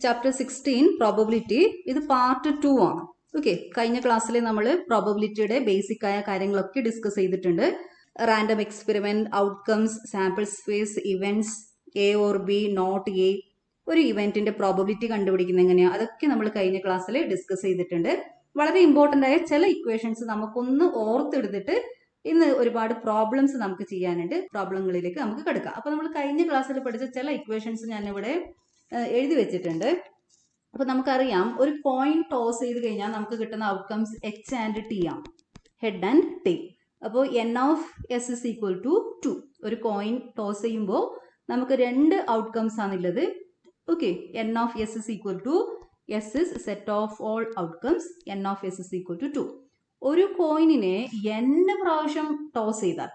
Chapter 16 probability. ഇത് part 2 ആണ്. Okay, കഴിഞ്ഞ ക്ലാസ്സിൽ നമ്മൾ പ്രോബബിലിറ്റിയുടെ ബേസിക് ആയ കാര്യങ്ങളൊക്കെ ഡിസ്കസ് ചെയ്തിട്ടുണ്ട്. Random experiment, outcomes, sample space, events, A or B, not A, ഒരു ഇവന്റിന്റെ പ്രോബബിലിറ്റി കണ്ടുപിടിക്കുന്നത് എങ്ങനെയാണ്, അതൊക്കെ നമ്മൾ കഴിഞ്ഞ ക്ലാസ്സിൽ ഡിസ്കസ് ചെയ്തിട്ടുണ്ട്. വളരെ ഇമ്പോർട്ടന്റ് ആയ ചില ഇക്വേഷൻസ് നമുക്കൊന്ന് ഓർത്തെടുത്തിട്ട് ഇന്ന് ഒരുപാട് പ്രോബ്ലംസ് നമുക്ക് ചെയ്യാനുണ്ട്. പ്രോബ്ലങ്ങളിലേക്ക് നമുക്ക് കിടക്കാം. അപ്പൊ നമ്മൾ കഴിഞ്ഞ ക്ലാസ്സിൽ പഠിച്ച ചില ഇക്വേഷൻസ് ഞാൻ ഇവിടെ എഴുതി വെച്ചിട്ടുണ്ട്. അപ്പൊ നമുക്കറിയാം, ഒരു കോയിൻ ടോസ് ചെയ്ത് കഴിഞ്ഞാൽ നമുക്ക് കിട്ടുന്ന ഔട്ട്കംസ് എച്ച് ആൻഡ് ടി ആണ്, ഹെഡ് ആൻഡ് ടെയിൽ. അപ്പോൾ N of S is equal to 2. ഒരു കോയിൻ ടോസ് ചെയ്യുമ്പോൾ നമുക്ക് രണ്ട് ഔട്ട്കംസ് ആണുള്ളത്. Okay, N of S is equal to S is set of all outcomes, N of S is equal to 2. ഒരു കോയിനിനെ n പ്രാവശ്യം toss ചെയ്താൽ,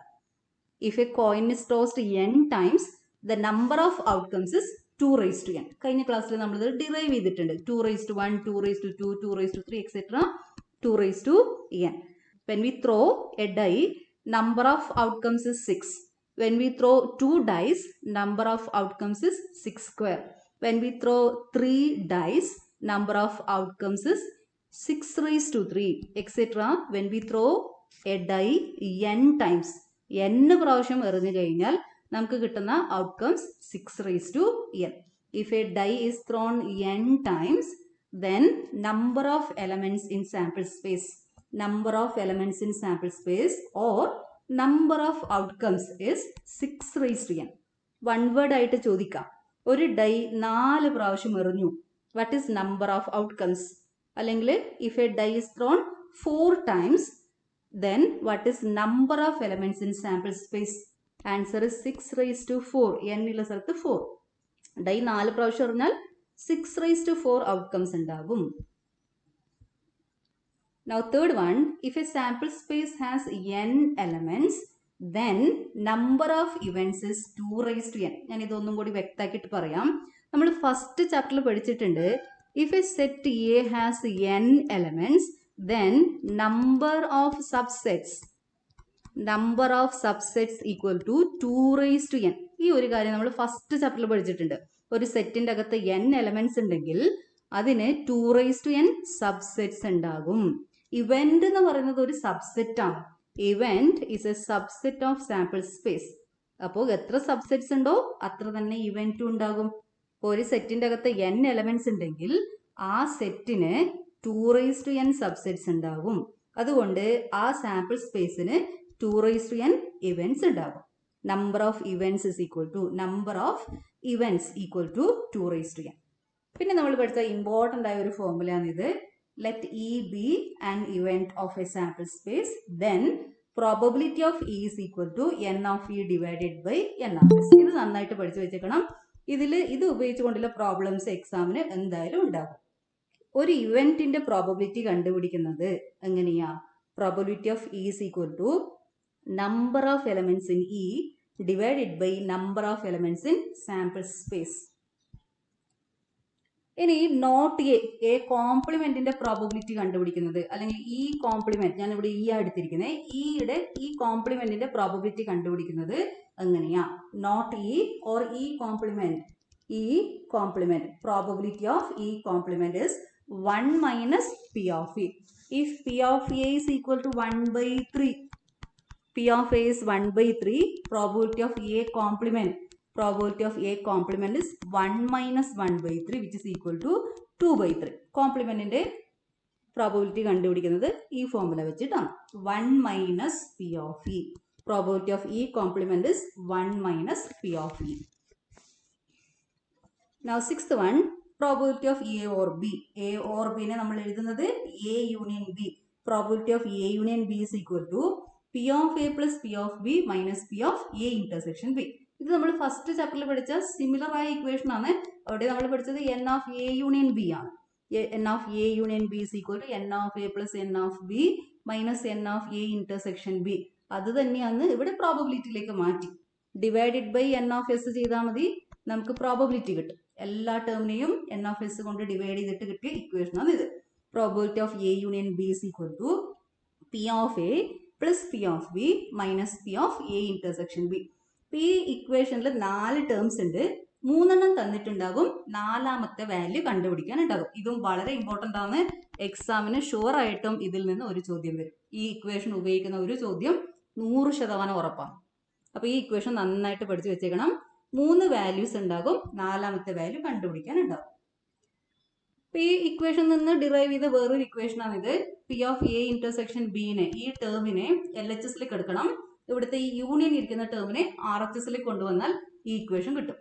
if a coin is tossed n times, the number of outcomes is 2 raised to n. കഴിഞ്ഞ ക്ലാസ്സിൽ നമ്മൾ ഇത് derive ചെയ്തിട്ടുണ്ട്. 2 raised to 1, 2 raised to 2, 2 raised to 3, etc. 2 raised to n. When we throw a die, number of outcomes is 6. When we throw 2 dice, number of outcomes is 6 square. When we throw 3 dice, number of outcomes is 6 raised to 3, etc. When we throw a die n times, n പ്രാവശ്യം എറിഞ്ഞു കഴിഞ്ഞാൽ നമുക്ക് കിട്ടുന്ന outcomes 6 raised to n. If a die is thrown n times, then number of elements in sample space, number of elements in sample space or number of outcomes is 6 raised to n. One word ആയിട്ട് ചോദിക്കാം, ഒരു dye 4 പ്രാവശ്യം എറിഞ്ഞു, what is number of outcomes? അല്ലെങ്കിൽ if a die is thrown 4 times, then what is number of elements in sample space? Answer is 6 raised to 4. n ഉള്ള സ്ഥലത്ത് 4. Dye 4 പ്രാവശ്യം എറിഞ്ഞാൽ 6 raised to 4 outcomes ഉണ്ടാകും. Now third one, if a sample space has n elements, then number of events is 2 raised to n. ഞാൻ ഇതൊന്നും കൂടി വ്യക്തമാക്കിയിട്ട് പറയാം. നമ്മൾ first ചാപ്റ്ററിൽ പഠിച്ചിട്ടുണ്ട്, if a set A has n elements, then number of subsets equal to 2 raised to n. ഈ ഒരു കാര്യം നമ്മൾ ഫസ്റ്റ് ചാപ്റ്ററിൽ പഠിച്ചിട്ടുണ്ട്. ഒരു സെറ്റിന്റെ അകത്ത് n എലമെന്റ്സ് ഉണ്ടെങ്കിൽ അതിന് 2 raised to n സബ്സെറ്റ്സ് ഉണ്ടാകും. ഇവന്റ് എന്ന് പറയുന്നത് ഒരു സബ്സെറ്റ് ആണ്. Event is A subset of sample space. അപ്പോൾ എത്ര സബ്സെറ്റ്സ് ഉണ്ടോ അത്ര തന്നെ ഇവന്റും ഉണ്ടാകും. ഒരു സെറ്റിന്റെ അകത്ത് n എലമെന്റ്സ് ഉണ്ടെങ്കിൽ ആ സെറ്റിന് 2 raised to n സബ്സെറ്റ്സ് ഉണ്ടാകും. അതുകൊണ്ട് ആ sample സ്പേസിന് 2 raised to n events ഉണ്ടാകും. Number of events is equal to 2 raised to n. പിന്നെ നമ്മൾ പഠിച്ച ഇമ്പോർട്ടൻ്റ് ആയ ഒരു ഫോർമുലയാണിത്. Let E be an event of a sample space, then probability of E is equal to n of E divided by n of S. ഇത് നന്നായിട്ട് പഠിച്ചു വെച്ചേക്കണം. ഇത് ഉപയോഗിച്ചുകൊണ്ടുള്ള പ്രോബ്ലംസ് എക്സാമിന് എന്തായാലും ഉണ്ടാകും. ഒരു ഇവന്റിന്റെ പ്രോബബിലിറ്റി കണ്ടുപിടിക്കുന്നത് എങ്ങനെയാ? Probability of E is equal to number of elements in E divided by number of elements in sample space. ഇനി നോട്ട് എ കോംപ്ലിമെന്റിന്റെ പ്രോബബിലിറ്റി കണ്ടുപിടിക്കുന്നത്, അല്ലെങ്കിൽ ഈ കോംപ്ലിമെന്റ്, ഞാൻ ഇവിടെ ഈ എടുത്തിരിക്കുന്നത്, ഈ കോംപ്ലിമെന്റിന്റെ പ്രോബബിലിറ്റി കണ്ടുപിടിക്കുന്നത് എങ്ങനെയാ? Not E or E complement. Probability of E complement is 1 minus P of E. If P of A is equal to 1 by 3, P of A is 1 by 3, probability of A complement is 1 minus 1 by 3, which is equal to 2 by 3. കോംപ്ലിമെന്റിന്റെ probability കണ്ടുപിടിക്കുന്നത് ഈ formula വെച്ചിട്ടാണ്. 1 minus P of E. Probability of E complement is 1 minus P of E. Now sixth one, probability of A or B. A or B നെ നമ്മൾ എഴുതുന്നത് A union B. Probability of A union B is equal to P of A plus P of B minus P of A intersection B. ഇത് നമ്മൾ first ചാപ്റ്ററിൽ പഠിച്ച similar ആയ equation ആണ്. അവിടെ നമ്മൾ പഠിച്ചത് n of A union B ആണ്. n of A union B is equal to n of A plus n of B minus n of A intersection B. അത് തന്നെയാണ് ഇവിടെ പ്രോബബിലിറ്റിയിലേക്ക് മാറ്റി. Divided by n of S ചെയ്താൽ മതി, നമുക്ക് probability കിട്ടും. എല്ലാ ടേമിനെയും n of S കൊണ്ട് ഡിവൈഡ് ചെയ്തിട്ട് കിട്ടിയ ഇക്വേഷൻ ആണ് ഇത്. Probability of A union B is equal to P of A plus P of B minus P of A intersection B. ഈ ഇക്വേഷനിൽ 4 ടേംസ് ഉണ്ട്. മൂന്നെണ്ണം തന്നിട്ടുണ്ടാകും, നാലാമത്തെ വാല്യൂ കണ്ടുപിടിക്കാൻ ഉണ്ടാകും. ഇതും വളരെ ഇമ്പോർട്ടൻ്റ് ആണ്. എക്സാമിന് ഷുവർ ആയിട്ടും ഇതിൽ നിന്ന് ഒരു ചോദ്യം വരും. ഈ ഇക്വേഷൻ ഉപയോഗിക്കുന്ന ഒരു ചോദ്യം 100% ഉറപ്പാണ്. അപ്പൊ ഈ ഇക്വേഷൻ നന്നായിട്ട് പഠിച്ചു വെച്ചേക്കണം. 3 വാല്യൂസ് ഉണ്ടാകും, നാലാമത്തെ വാല്യൂ കണ്ടുപിടിക്കാൻ ഉണ്ടാകും. അപ്പൊ ഈ ഇക്വേഷൻ നിന്ന് ഡിറൈവ് ചെയ്ത വേറൊരു ഇക്വേഷൻ ആണിത്. പി ഓഫ് എ ഇന്റർസെക്ഷൻ ബിനെ, ഈ ടേമിനെ LHSലേക്ക് എടുക്കണം. ഇവിടുത്തെ ഈ യൂണിയൻ ഇരിക്കുന്ന ടേമിനെ RHSലേക്ക് കൊണ്ടുവന്നാൽ ഈ ഇക്വേഷൻ കിട്ടും.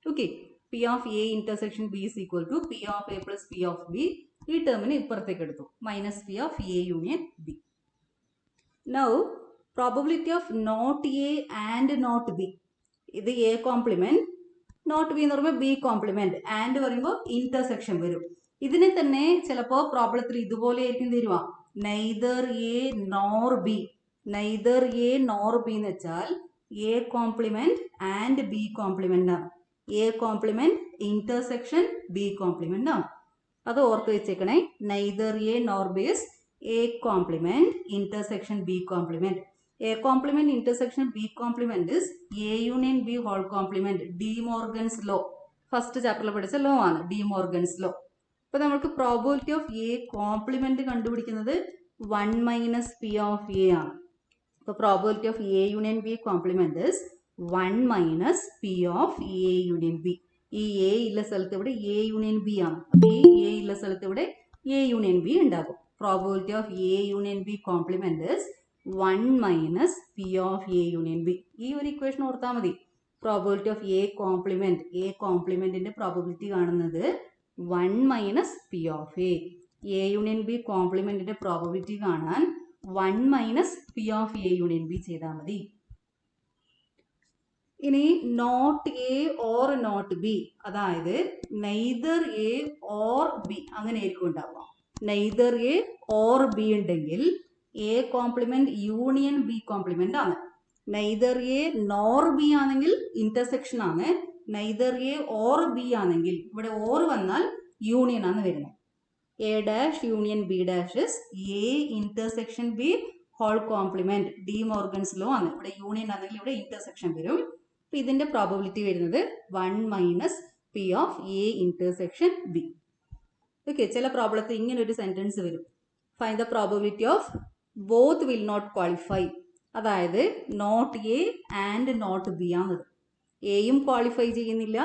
Okay, P of A intersection B is equal to P of A plus P of B. ഈ ടേമിനെ ഇപ്പുറത്തേക്ക് എടുത്തു, minus P of A union B. Now probability of not A and not B. ഇത് A complement, not B എന്ന് പറയുമ്പോൾ B complement, and പറയുമ്പോൾ intersection വരും. ഇതിനെ തന്നെ ചിലപ്പോൾ പ്രോബ്ലത്തിൽ ഇതുപോലെ ആയിരിക്കും തരുക, neither A nor B. Neither A nor B എന്ന് വെച്ചാൽ A complement and B complement ആണ്. A complement intersection B complement ആണ്. അത് ഓർത്ത് വെച്ചേക്കണേ. Neither A nor B is A complement intersection B complement. A complement intersection B complement is A union B whole complement. De Morgan's law. First ചാപ്റ്ററിൽ പഠിച്ച law ആണ്, D Morgan's law. അപ്പൊ നമുക്ക് probability of A complement കണ്ടുപിടിക്കുന്നത് 1 minus P of A ആണ്. അപ്പൊ probability of A union B complement is 1 minus P of A union B. ഈ A ഉള്ള സ്ഥലത്ത് ഇവിടെ എ യൂണിയൻ ബി ആണ്. അപ്പൊ ഈ എ ഉള്ള സ്ഥലത്ത് ഇവിടെ എ യൂണിയൻ ബി ഉണ്ടാകും. Probability of A union B complement is 1 minus P of A union B. ഈ ഒരു ഇക്വേഷൻ ഓർത്താൽ മതി. Probability of A complement, A കോംപ്ലിമെന്റിന്റെ പ്രോബബിലിറ്റി കാണുന്നത് 1 minus P of A. A union B കോംപ്ലിമെന്റിന്റെ പ്രോബബിലിറ്റി കാണാൻ 1 minus P of A union B ചെയ്താൽ മതി. ഇനി not A or not B, അതായത് നെയ്തർ എ ഓർ ബി, അങ്ങനെ ആയിരിക്കും ഉണ്ടാവുക. നെയ്തർ എ ഓർ ബി ഉണ്ടെങ്കിൽ A complement union B complement ആണ്. നെയ്തർ എ നോർ ബി ആണെങ്കിൽ ഇന്റർസെക്ഷൻ ആണ്. നെയ്തർ എ ഓർ ബി ആണെങ്കിൽ ഇവിടെ ഓർ വന്നാൽ യൂണിയൻ ആണ് വരുന്നത്. A dash union B dash is A intersection B whole complement. De Morgan's law ആണ്. ഇവിടെ യൂണിയൻ ആണെങ്കിൽ ഇവിടെ ഇന്റർസെക്ഷൻ വരും. അപ്പൊ ഇതിന്റെ പ്രോബബിലിറ്റി വരുന്നത് 1 minus P of A intersection B. Okay, ചില പ്രോബ്ലത്തിൽ ഇങ്ങനെ ഒരു സെന്റൻസ് വരും, find the probability of both will not qualify. അതായത് not A and not B ആണത്. എയും ക്വാളിഫൈ ചെയ്യുന്നില്ല,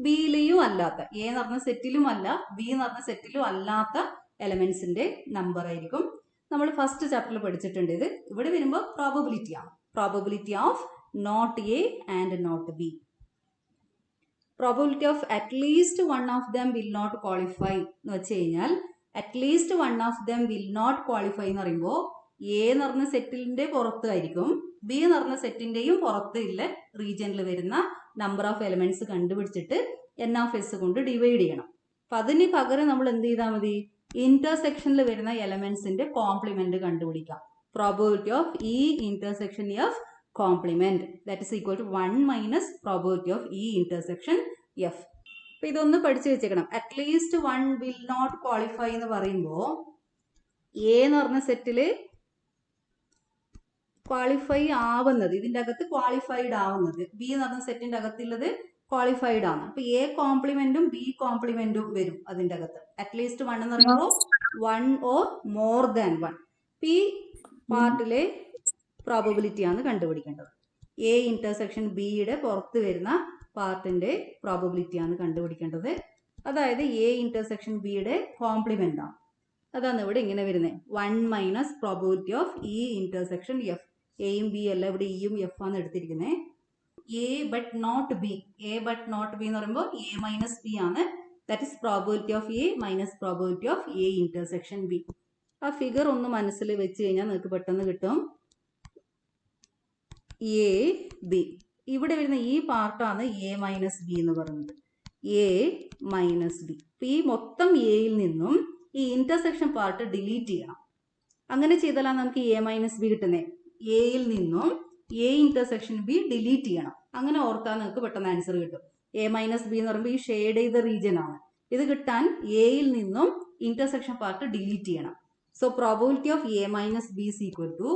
ബിയിലെയും അല്ലാത്ത, എ എന്ന് പറഞ്ഞ സെറ്റിലും അല്ല, ബി എന്ന് പറഞ്ഞ സെറ്റിലും അല്ലാത്ത എലമെന്റ്സിന്റെ നമ്പർ ആയിരിക്കും. നമ്മൾ ഫസ്റ്റ് ചാപ്റ്ററിൽ പഠിച്ചിട്ടുണ്ട് ഇത്. ഇവിടെ വരുമ്പോൾ പ്രോബബിലിറ്റി ആണ്. Probability of not A and not B. Probability of at least one of them will not qualify എന്ന് വെച്ച് കഴിഞ്ഞാൽ, at least one of them will not qualify എന്ന് പറയുമ്പോൾ എ എന്ന് പറഞ്ഞ സെറ്റിലിന്റെ പുറത്തായിരിക്കും, ബി എന്ന് പറഞ്ഞ സെറ്റിന്റെയും പുറത്ത് ഇല്ല റീജിയനിൽ വരുന്ന നമ്പർ ഓഫ് എലമെന്റ്സ് കണ്ടുപിടിച്ചിട്ട് n(s) കൊണ്ട് ഡിവൈഡ് ചെയ്യണം. അപ്പൊ അതിന് പകരം നമ്മൾ എന്ത് ചെയ്താൽ മതി, ഇന്റർസെക്ഷനിൽ വരുന്ന എലമെന്റ്സിന്റെ കോംപ്ലിമെന്റ് കണ്ടുപിടിക്കാം. Probability of E intersection F complement that is equal to 1 minus probability of E intersection F. അപ്പൊ ഇതൊന്ന് പഠിച്ചു വെച്ചേക്കണം. അറ്റ്ലീസ്റ്റ് 1 വിൽ നോട്ട് ക്വാളിഫൈ എന്ന് പറയുമ്പോൾ എ എന്ന് പറഞ്ഞ സെറ്റില് ക്വാളിഫൈ ആവുന്നത്, ഇതിന്റെ അകത്ത് ക്വാളിഫൈഡ് ആവുന്നത്, ബി എന്ന് പറഞ്ഞ സെറ്റിന്റെ അകത്തുള്ളത് ക്വാളിഫൈഡ് ആണ്. അപ്പൊ എ കോംപ്ലിമെന്റും ബി കോംപ്ലിമെന്റും വരും അതിന്റെ അകത്ത്. അറ്റ്ലീസ്റ്റ് 1 എന്ന് പറയുമ്പോൾ 1 ഓർ മോർ ദാൻ 1. ഈ പാർട്ടിലെ പ്രോബബിലിറ്റി ആണ് കണ്ടുപിടിക്കേണ്ടത്. എ ഇന്റർസെക്ഷൻ ബിയുടെ പുറത്ത് വരുന്ന പാർട്ടിന്റെ പ്രോബബിലിറ്റി ആണ് കണ്ടുപിടിക്കേണ്ടത്. അതായത് എ ഇന്റർസെക്ഷൻ ബിയുടെ കോംപ്ലിമെന്റ് ആണ്. അതാണ് ഇവിടെ ഇങ്ങനെ വരുന്നത്, 1 minus probability of E intersection F. എയും ബി അല്ല, ഇവിടെ ഇയും എഫ് ആണ് എടുത്തിരിക്കുന്നത്. A but not B, A but not B എന്ന് പറയുമ്പോൾ എ മൈനസ് ബി ആണ്. That is probability of A minus probability of A intersection B. ആ ഫിഗർ ഒന്ന് മനസ്സിൽ വെച്ച് കഴിഞ്ഞാൽ നിങ്ങൾക്ക് പെട്ടെന്ന് കിട്ടും. എ ബി, ഇവിടെ വരുന്ന ഈ പാർട്ടാണ് എ മൈനസ് ബി എന്ന് പറയുന്നത്. A minus B. ഈ മൊത്തം എയിൽ നിന്നും ഈ ഇന്റർസെക്ഷൻ പാർട്ട് ഡിലീറ്റ് ചെയ്യണം. അങ്ങനെ ചെയ്താലാണ് നമുക്ക് എ മൈനസ് ബി കിട്ടുന്നത്. എയിൽ നിന്നും എ ഇന്റർസെക്ഷൻ ബി ഡിലീറ്റ് ചെയ്യണം. അങ്ങനെ ഓർത്താൽ നിങ്ങൾക്ക് പെട്ടെന്ന് ആൻസർ കിട്ടും. എ മൈനസ് ബി എന്ന് പറയുമ്പോൾ ഈ ഷെയ്ഡ് ചെയ്ത റീജിയൻ ആണ്. ഇത് കിട്ടാൻ എയിൽ നിന്നും ഇന്റർസെക്ഷൻ പാർട്ട് ഡിലീറ്റ് ചെയ്യണം. So probability of A minus B is equal to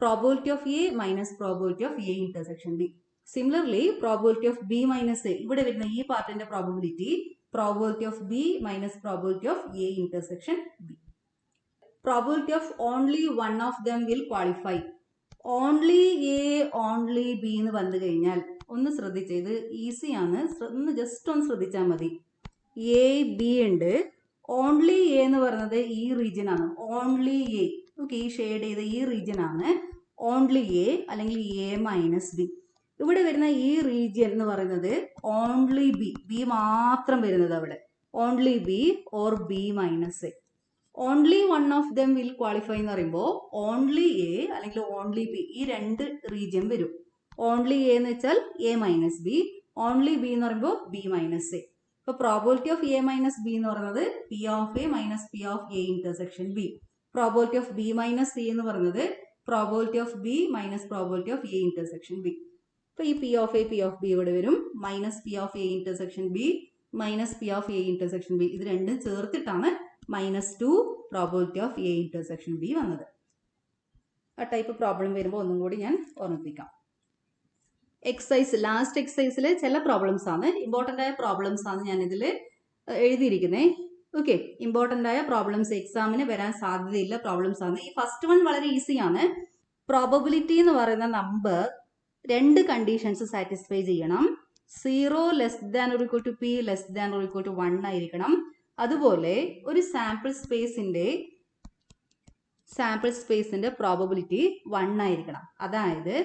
probability of A minus probability of A intersection B. Similarly probability of B minus A, ഇവിടെ വരുന്ന ഈ പാർട്ടിന്റെ probability of B minus probability of A intersection B. Probability of only one of them will qualify. Only A only B എന്ന് വന്നു കഴിഞ്ഞാൽ ഒന്ന് ശ്രദ്ധിച്ചേ, ഇത് ഈസിയാണ്, ജസ്റ്റ് ഒന്ന് ശ്രദ്ധിച്ചാൽ മതി. എ ബി ഉണ്ട്, ഓൺലി എ എന്ന് പറയുന്നത് ഈ റീജിയൻ ആണ്. ഓൺലി എ, ഓക്കെ, ഈ ഷെയ്ഡ് ചെയ്ത ഈ റീജിയൻ ആണ് ഓൺലി എ അല്ലെങ്കിൽ എ മൈനസ് ബി. ഇവിടെ വരുന്ന ഈ റീജിയൻ എന്ന് പറയുന്നത് ഓൺലി ബി, ബി മാത്രം വരുന്നത് അവിടെ, only B or B minus A. Only one of them will qualify എന്ന് പറയുമ്പോൾ ഓൺലി എ അല്ലെങ്കിൽ ഓൺലി ബി ഈ രണ്ട് റീജിയൻ വരും. ഓൺലി എ എന്ന് വെച്ചാൽ A minus B, only B എന്ന് പറയുമ്പോൾ ബി മൈനസ് എ. ഇപ്പൊ probability of A minus B എന്ന് പറയുന്നത് P of A minus P of A intersection B. Probability of B minus C എന്ന് പറയുന്നത് probability of B minus probability of A intersection B. ഇപ്പൊ ഈ P of B ഇവിടെ വരും, minus P of A intersection B minus P of A intersection B, ഇത് രണ്ടും ചേർത്തിട്ടാണ് -2 probability of A intersection B വന്നത്. ആ ടൈപ്പ് പ്രോബ്ലം വരുമ്പോൾ ഒന്നും കൂടി ഞാൻ ഓർമ്മിപ്പിക്കാം. എക്സസൈസ്, ലാസ്റ്റ് എക്സസൈസിൽ ചില പ്രോബ്ലംസ് ആണ്, ഇമ്പോർട്ടൻ്റ് ആയ പ്രോബ്ലംസ് ആണ് ഞാൻ ഇതിൽ എഴുതിയിരിക്കുന്നത്. ഓക്കെ, ഇമ്പോർട്ടൻ്റ് ആയ പ്രോബ്ലംസ്, എക്സാമിന് വരാൻ സാധ്യതയില്ല പ്രോബ്ലംസ് ആണ്. ഈ ഫസ്റ്റ് വൺ വളരെ ഈസിയാണ്. പ്രോബബിലിറ്റി എന്ന് പറയുന്ന നമ്പർ രണ്ട് കണ്ടീഷൻസ് സാറ്റിസ്ഫൈ ചെയ്യണം. 0 less than or equal to P less than or equal to 1 ആയിരിക്കണം. അതുപോലെ ഒരു സാമ്പിൾ സ്പേസിന്റെ പ്രോബബിലിറ്റി 1 ആയിരിക്കണം. അതായത്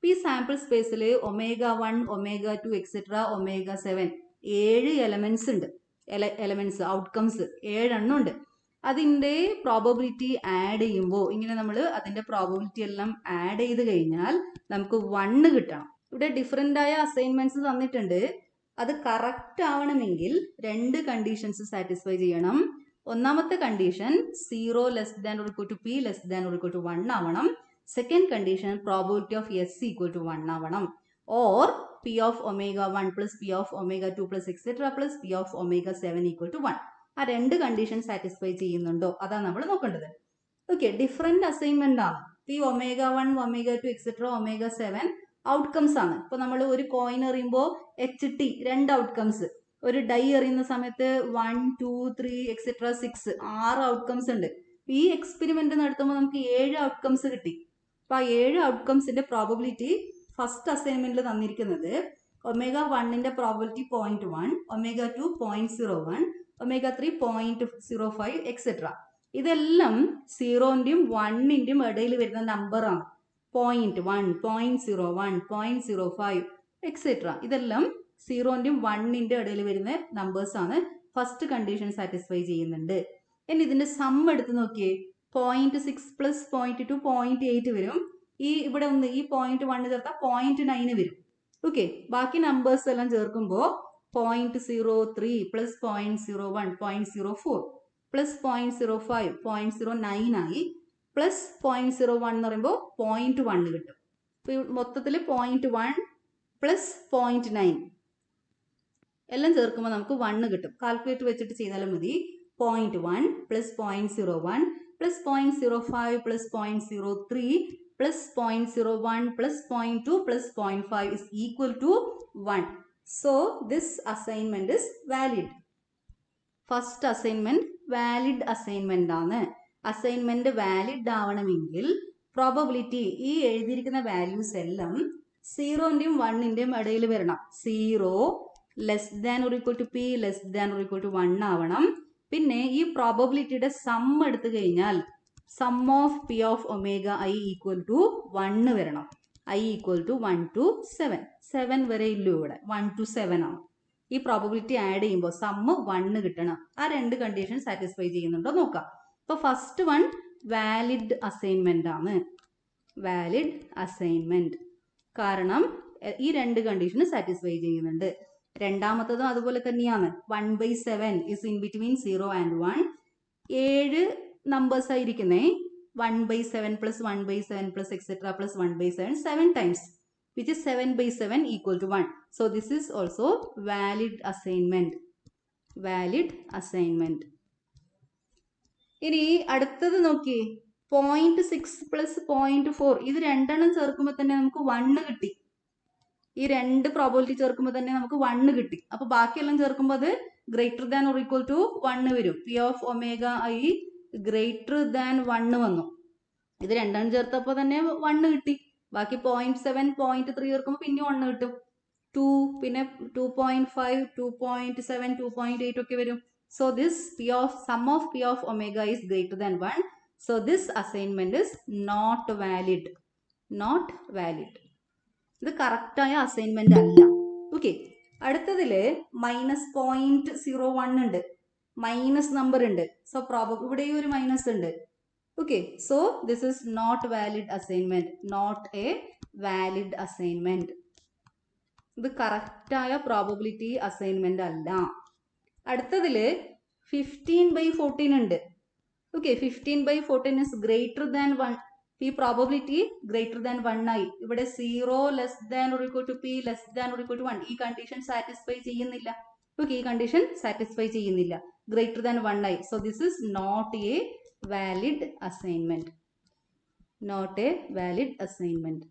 ഈ സാമ്പിൾ സ്പേസിൽ ω1 ω2 എക്സെട്ര ω7 7 എലമെന്റ്സ് ഉണ്ട്, എലമെന്റ്സ് ഔട്ട്കംസ് 7 എണ്ണം ഉണ്ട്. അതിന്റെ പ്രോബബിലിറ്റി ആഡ് ചെയ്യുമ്പോൾ ഇങ്ങനെ നമ്മൾ അതിന്റെ പ്രോബബിലിറ്റി എല്ലാം ആഡ് ചെയ്ത് കഴിഞ്ഞാൽ നമുക്ക് 1 കിട്ടണം. ഇവിടെ ഡിഫറെന്റ് ആയ അസൈൻമെന്റ്സ് തന്നിട്ടുണ്ട്. അത് കറക്റ്റ് ആവണമെങ്കിൽ രണ്ട് കണ്ടീഷൻസ് സാറ്റിസ്ഫൈ ചെയ്യണം. ഒന്നാമത്തെ condition 0 less than or equal to P less than or equal to 1 ആവണം. Second condition probability of S equal to 1 ആവണം. Or P of ω1 plus P of ω2 plus etcetera plus P of ω7 equal to 1. ആ രണ്ട് condition satisfy ചെയ്യുന്നുണ്ടോ അതാണ് നമ്മൾ നോക്കേണ്ടത്. Okay, different assignment ആണ്. ഈ ω1 ω2 എക്സെട്ര ω7 ഔട്ട്കംസ് ആണ്. ഇപ്പൊ നമ്മൾ ഒരു കോയിൻ എറിയുമ്പോൾ HT 2 ഔട്ട്കംസ്, ഒരു ഡൈ എറിയുന്ന സമയത്ത് 1 2 3 എക്സെട്ര 6 6 ഔട്ട്കംസ് ഉണ്ട്. ഈ എക്സ്പെരിമെന്റ് നടത്തുമ്പോൾ നമുക്ക് 7 ഔട്ട്കംസ് കിട്ടി. അപ്പൊ ആ 7 ഔട്ട്കംസിന്റെ പ്രോബബിലിറ്റി ഫസ്റ്റ് അസൈൻമെന്റിൽ തന്നിരിക്കുന്നത് ω1ന്റെ പ്രോബബിലിറ്റി 0.1, ω2 0.01, ω3 0.05 എക്സെട്ര. ഇതെല്ലാം 0ന്റെയും 1ന്റെയും ഇടയിൽ വരുന്ന നമ്പറാണ്. 0.1, 0.01, 0.05 എക്സെട്ര. ഇതെല്ലാം 0ന്റെയും 1ന്റെ ഇടയിൽ വരുന്ന നമ്പേഴ്സ് ആണ്. ഫസ്റ്റ് കണ്ടീഷൻ സാറ്റിസ്ഫൈ ചെയ്യുന്നുണ്ട്. ഇനി ഇതിന്റെ സം എടുത്ത് നോക്കിയേ. 0.6 പ്ലസ് 0.2 0.8 വരും. ഈ ഇവിടെ ഒന്ന് ഈ 0.1 ചേർത്താൽ 0.9 വരും. ഓക്കെ, ബാക്കി നമ്പേഴ്സ് എല്ലാം ചേർക്കുമ്പോൾ 0.03 പ്ലസ് 0.01 0.04 പ്ലസ് 0.05 0.09 ആയി. പ്ലസ് 0.01 എന്ന് പറയുമ്പോൾ 0.1 കിട്ടും. മൊത്തത്തിൽ 0.1 പ്ലസ് 0.9 എല്ലാം ചേർക്കുമ്പോൾ നമുക്ക് 1 കിട്ടും. കാൽക്കുലേറ്റർ വെച്ചിട്ട് ചെയ്താലും മതി. 0.1 plus 0.01 plus 0.05 plus 0.03 plus 0.01 plus 0.2 plus 0.5 is equal to 1. So this assignment is valid. First assignment valid assignment ആണ്. അസൈൻമെന്റ് വാലിഡ് ആവണമെങ്കിൽ പ്രോബബിലിറ്റി ഈ എഴുതിയിരിക്കുന്ന വാല്യൂസ് എല്ലാം 0ന്റെയും 1ന്റെയും ഇടയിൽ വരണം. 0 less than or equal to P less than or equal to 1 ആവണം. പിന്നെ ഈ പ്രോബബിലിറ്റിയുടെ സം എടുത്തു കഴിഞ്ഞാൽ sum of P of ω i equal to 1 വരണം. i equal to 1 to 7. 7 വരെ ഇല്ലു ഇവിടെ, 1 to 7 ആണ്. ഈ പ്രോബബിലിറ്റി ആഡ് ചെയ്യുമ്പോൾ സമ്മ് 1 കിട്ടണം. ആ രണ്ട് കണ്ടീഷൻ സാറ്റിസ്ഫൈ ചെയ്യുന്നുണ്ടോ നോക്കാം. അപ്പോൾ ഫസ്റ്റ് വൺ വാലിഡ് അസൈൻമെന്റ് ആണ്. വാലിഡ് അസൈൻമെന്റ് കാരണം ഈ രണ്ട് കണ്ടീഷൻ സാറ്റിസ്ഫൈ ചെയ്യുന്നുണ്ട്. രണ്ടാമത്തതും അതുപോലെ തന്നെയാണ്. 1/7 is in between 0 and 1. 7 numbers ആയിരിക്കുന്നേ. 1/7 plus 1/7 plus etcetera plus 1/7 7 times, which is 7/7 equal to 1. So this is also valid assignment. Valid assignment. ഇനി അടുത്തത് നോക്കി. 0.6 പ്ലസ് 0.4 ഇത് രണ്ടെണ്ണം ചേർക്കുമ്പോൾ തന്നെ നമുക്ക് 1 കിട്ടി. ഈ രണ്ട് പ്രോബബിലിറ്റി ചേർക്കുമ്പോൾ തന്നെ നമുക്ക് 1 കിട്ടി. അപ്പൊ ബാക്കിയെല്ലാം ചേർക്കുമ്പോൾ അത് greater than or equal to 1 വരും. P of omega I greater than 1 വന്നു. ഇത് രണ്ടാണ് ചേർത്തപ്പോൾ തന്നെ 1 കിട്ടി. ബാക്കി 0.7 0.3 ചേർക്കുമ്പോൾ പിന്നെ 1 കിട്ടും. 2 പിന്നെ 2.5 2.7 2.8 ഒക്കെ വരും. So this sum of p of omega is greater than 1. So this assignment is not valid. Not valid. ഇത് കറക്റ്റായ അസൈൻമെന്റ് അല്ല. ഓക്കെ, അടുത്തതില് -0.01 ഉണ്ട്, മൈനസ് നമ്പർ ഉണ്ട്. സോ ഇവിടെ ഒരു മൈനസ് ഉണ്ട്. Okay, so this is not valid assignment. Not a valid assignment. ഇത് കറക്റ്റായ probability assignment അല്ല. അടുത്തതില് 15/14 ഉണ്ട്. Okay, 15/14 is greater than 1. ഈ പ്രോബബിലിറ്റി ഗ്രേറ്റർ ദാൻ 1 ആയി. ഇവിടെ 0 less than or equal to p less than or equal to 1. ഈ condition satisfy ചെയ്യുന്നില്ല. ഓക്കെ, ഈ കണ്ടീഷൻ സാറ്റിസ്ഫൈ ചെയ്യുന്നില്ല. ഗ്രേറ്റർ ദാൻ 1 ആയി. So this is not a valid assignment. Not a valid assignment.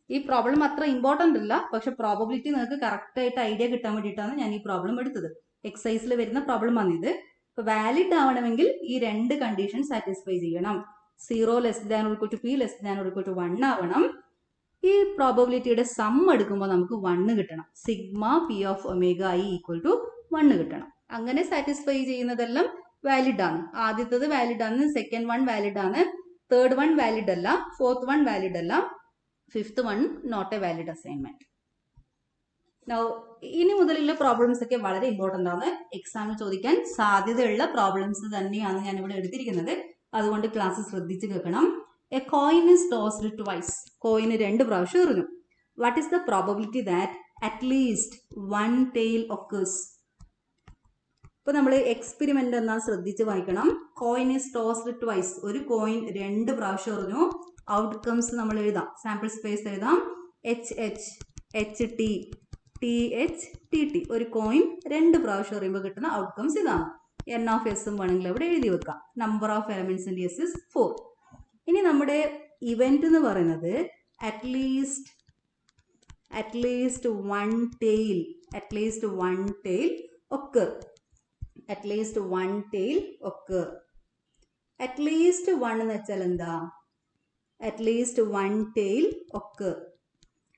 ഈ problem അത്ര important അല്ല, പക്ഷെ probability നിങ്ങൾക്ക് കറക്റ്റ് ആയിട്ട് ഐഡിയ കിട്ടാൻ വേണ്ടിയിട്ടാണ് ഞാൻ ഈ പ്രോബ്ലം എടുത്തത്. എക്സസൈസിൽ വരുന്ന പ്രോബ്ലം ആണിത്. ഇപ്പൊ വാലിഡ് ആവണമെങ്കിൽ ഈ രണ്ട് കണ്ടീഷൻ സാറ്റിസ്ഫൈ ചെയ്യണം. 0 less than or equal to p less than or equal to 1 ആവണം. ഈ പ്രോബബിലിറ്റിയുടെ സം എടുക്കുമ്പോൾ നമുക്ക് 1 കിട്ടണം. Sigma p of omega I equal to 1 കിട്ടണം. അങ്ങനെ സാറ്റിസ്ഫൈ ചെയ്യുന്നതെല്ലാം വാലിഡ് ആണ്. ആദ്യത്തത് വാലിഡ് ആണ്, സെക്കൻഡ് വൺ വാലിഡ് ആണ്, തേർഡ് വൺ വാലിഡ് അല്ല, ഫോർത്ത് വൺ വാലിഡ് അല്ല, fifth one not a valid assignment. ഇനി മുതലുള്ള പ്രോബ്ലംസ് ഒക്കെ വളരെ ഇമ്പോർട്ടന്റ് ആണ്. എക്സാമിന് ചോദിക്കാൻ സാധ്യതയുള്ള പ്രോബ്ലംസ് തന്നെയാണ് ഞാൻ ഇവിടെ എടുത്തിരിക്കുന്നത്. അതുകൊണ്ട് ക്ലാസ് ശ്രദ്ധിച്ച് കേൾക്കണം. A coin is tossed twice. കോയിന് 2 പ്രാവശ്യം എറിഞ്ഞു. What is the probability that at least 1 tail occurs? ഇപ്പൊ നമ്മൾ എക്സ്പെരിമെന്റ് എന്നാ ശ്രദ്ധിച്ച് വായിക്കണം. Coin is tossed twice. ഒരു കോയിൻ 2 പ്രാവശ്യം എറിഞ്ഞു. ഔട്ട്കംസ് നമ്മൾ എഴുതാം. സാമ്പിൾ സ്പേസ് എഴുതാം. HH HT TH TT. ഒരു കോയിൻ 2 പ്രാവശ്യം എറിയുമ്പോൾ കിട്ടുന്ന ഔട്ട്കംസ് ഇതാണ്. n ഓഫ് എസും വേണമെങ്കിൽ അവിടെ എഴുതി വെക്കാം. Number of എലമെന്റ്സിന്റെ S is 4. ഇനി നമ്മുടെ ഇവന്റ് എന്ന് പറയുന്നത് at least 1 tail. At least 1 tail occur. At least 1 tail occur. At least 1 എന്ന് വെച്ചാൽ എന്താ? At least 1 tail occur.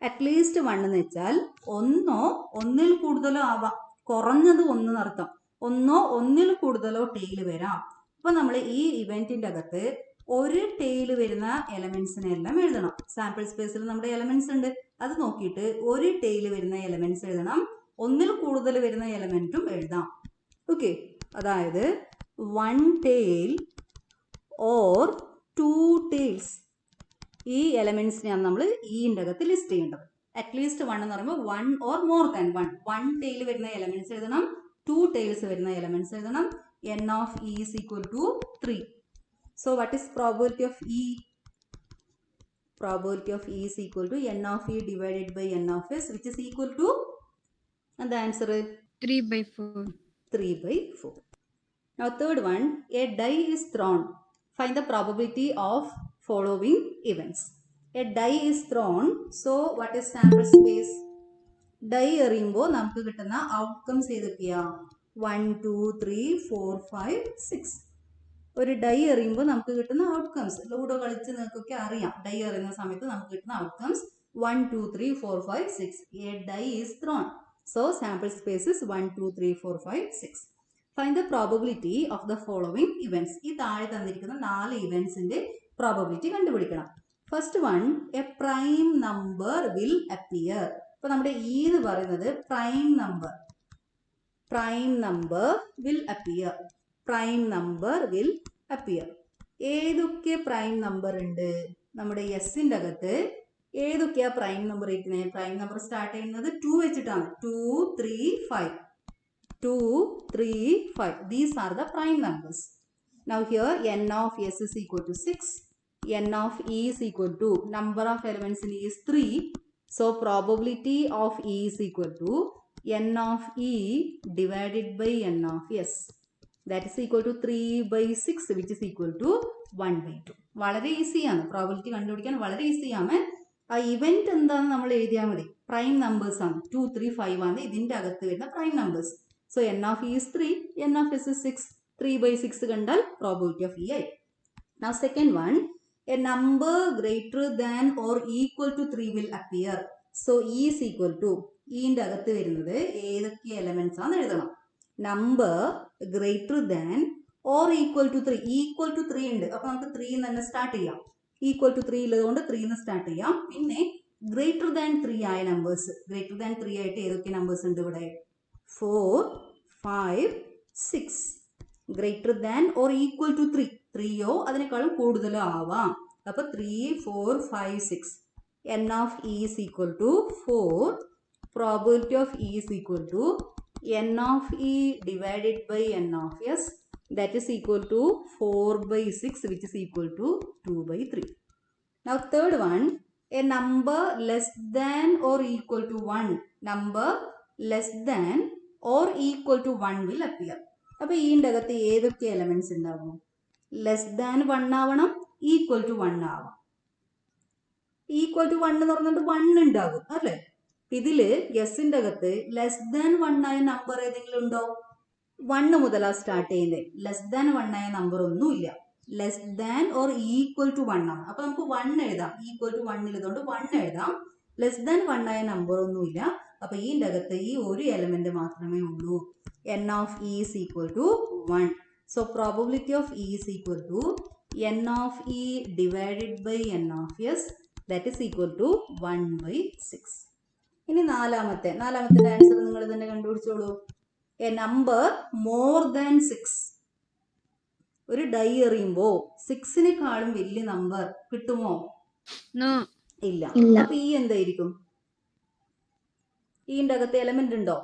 അറ്റ്ലീസ്റ്റ് 1 എന്ന് വെച്ചാൽ ഒന്നോ ഒന്നിൽ കൂടുതലോ ആവാം. കുറഞ്ഞത് 1 എന്നർത്ഥം. ഒന്നോ ഒന്നിൽ കൂടുതലോ ടെയിൽ വരാം. അപ്പൊ നമ്മൾ ഈ ഇവന്റിന്റെ അകത്ത് ഒരു ടെയിൽ വരുന്ന എലമെന്റ്സിനെ എല്ലാം എഴുതണം. സാമ്പിൾ സ്പേസിൽ നമ്മുടെ എലമെന്റ്സ് ഉണ്ട്, അത് നോക്കിയിട്ട് ഒരു ടെയിൽ വരുന്ന എലമെന്റ്സ് എഴുതണം. ഒന്നിൽ കൂടുതൽ വരുന്ന എലമെന്റും എഴുതാം. ഓക്കെ, അതായത് 1 ടെയിൽ ഓർ 2 ടെയിൽസ്. ഈ എലമെന്റ്സിനെയാണ് നമ്മൾ ഈന്റെ അകത്ത് ലിസ്റ്റ് ചെയ്യേണ്ടത്. അറ്റ്ലീസ്റ്റ് 1 എന്ന് പറയുമ്പോൾ 1 ഓർ മോർ ദാൻ 1. 1 ടെയിൽ വരുന്ന എലമെന്റ്സ് എഴുതണം. 2 tails വരുന്ന എലമെന്റ്സ് എഴുതണം. n of e is equal to 3. So what is probability of e? Probability of e is equal to n of e divided by n of s, which is equal to, and the answer is 3/4. 3/4. Now third one, a die is thrown. Find the probability of following events. A die is thrown. So what is sample space? Die എറിയുമ്പോൾ നമുക്ക് കിട്ടുന്ന outcomes ഏതൊക്കെയാ? 1 2 3 4 5 6. ഒരു dye എറിയുമ്പോൾ നമുക്ക് കിട്ടുന്ന outcomes ludo കളിച്ച് നിങ്ങൾക്കൊക്കെ അറിയാം. ഡൈ എറിയുന്ന സമയത്ത് നമുക്ക് കിട്ടുന്ന outcomes 1 2 3 4 5 6. A die is thrown. So sample space is 1 2 3 4 5 6. Find the probability of the following events. ഈ താഴെ തന്നിരിക്കുന്ന 4 ഇവന്റ്സിന്റെ പ്രോബബിലിറ്റി കണ്ടുപിടിക്കണം. First one, a prime number will appear. ഇപ്പൊ നമ്മുടെ ഇ എന്ന് പറയുന്നത് prime number. Prime number will appear. Prime number will appear. ഏതൊക്കെ പ്രൈം നമ്പർ ഉണ്ട് നമ്മുടെ എസിന്റെ അകത്ത്? ഏതൊക്കെയാ പ്രൈം നമ്പർ ഇരിക്കുന്നത്? പ്രൈം നമ്പർ സ്റ്റാർട്ട് ചെയ്യുന്നത് 2 വെച്ചിട്ടാണ്. 2 3 5. 2 3 5. These are the prime numbers. Now here n of s is equal to 6. n of e is equal to, number of elements in e is 3. So probability of e is equal to n of e divided by n of s. That is equal to 3/6, which is equal to 1/2. വളരെ ഈസിയാണ്. Probability കണ്ടുപിടിക്കാൻ വളരെ ഈസിയാണ്. ആ event എന്താണെന്ന് നമ്മൾ എഴുതിയാൽ മതി. പ്രൈം നമ്പേഴ്സ് ആണ്. 2, 3, 5 ആണ് ഇതിന്റെ അകത്ത് വരുന്ന prime numbers. So n of e is 3, n of s is 6. 3/6 കണ്ടാൽ പ്രോബിലിറ്റി ഓഫ് e ആയി. Now second one, a number greater than or equal to 3 will appear. So e is equal to, ന്റെ അകത്ത് വരുന്നത് ഏതൊക്കെ elements ആണെന്ന് എഴുതണം. Number greater than or equal to 3. Equal to 3 ഉണ്ട്, അപ്പൊ നമുക്ക് 3 തന്നെ സ്റ്റാർട്ട് ചെയ്യാം. ഈക്വൽ ടു 3 ഉള്ളതുകൊണ്ട് 3 സ്റ്റാർട്ട് ചെയ്യാം. പിന്നെ ഗ്രേറ്റർ ദാൻ 3 ആയ നമ്പേഴ്സ്, ഗ്രേറ്റർ ദാൻ 3 ആയിട്ട് ഏതൊക്കെ നമ്പേഴ്സ് ഉണ്ട് ഇവിടെ? 4, 5, 6. Greater than or equal to 3, 3യോ അതിനേക്കാളും കൂടുതലോ ആവാം. അപ്പൊ 3, 4, 5, 6. n of e is equal to 4. Probability of e is equal to n of e divided by n of s, that is equal to 4/6, which is equal to 2/3. Now third one, a number less than or equal to 1. Number less than or equal to 1 will appear. അപ്പോൾ ഈൻ്റെ അകത്ത് ഏതൊക്കെ elements ഉണ്ടാവും? Less than 1 ആവണം, equal to 1 ആവാം. Equal to 1 എന്ന് പറഞ്ഞിട്ട് 1 ഉണ്ടാകും അല്ലേ? ഇതില് എസിന്റെ അകത്ത് ലെസ് ദാൻ 1 ആയ നമ്പർ ഏതെങ്കിലും ഉണ്ടോ? 1 മുതലാ സ്റ്റാർട്ട് ചെയ്യുന്നത്. ലെസ് ദാൻ 1 ആയ നമ്പർ ഒന്നുമില്ല. Less than or equal to 1 ആണ്. അപ്പൊ നമുക്ക് 1 എഴുതാം. ഈക്വൽ ടു 1 ഉള്ളതുകൊണ്ട് 1 എഴുതാം. ലെസ് ദാൻ 1 ആയ നമ്പർ ഒന്നുമില്ല. അപ്പൊ ഈൻ്റെ അകത്ത് ഈ ഒരു എലമെന്റ് മാത്രമേ ഉള്ളൂ. n of e is equal to 1. So probability of e is equal to n of e divided by n of s, that is equal to 1/6. ഇനി നാലാമത്തെ ആൻസർ നിങ്ങൾ തന്നെ കണ്ടുപിടിച്ചോളൂ. A number more than 6. ഒരു dye എറിയുമ്പോ 6-നേക്കാളും വലിയ number കിട്ടുമോ? ഇല്ല. അപ്പൊ ഈ എന്തായിരിക്കും? ഈന്റെ അകത്ത് എലമെന്റ് ഉണ്ടോ?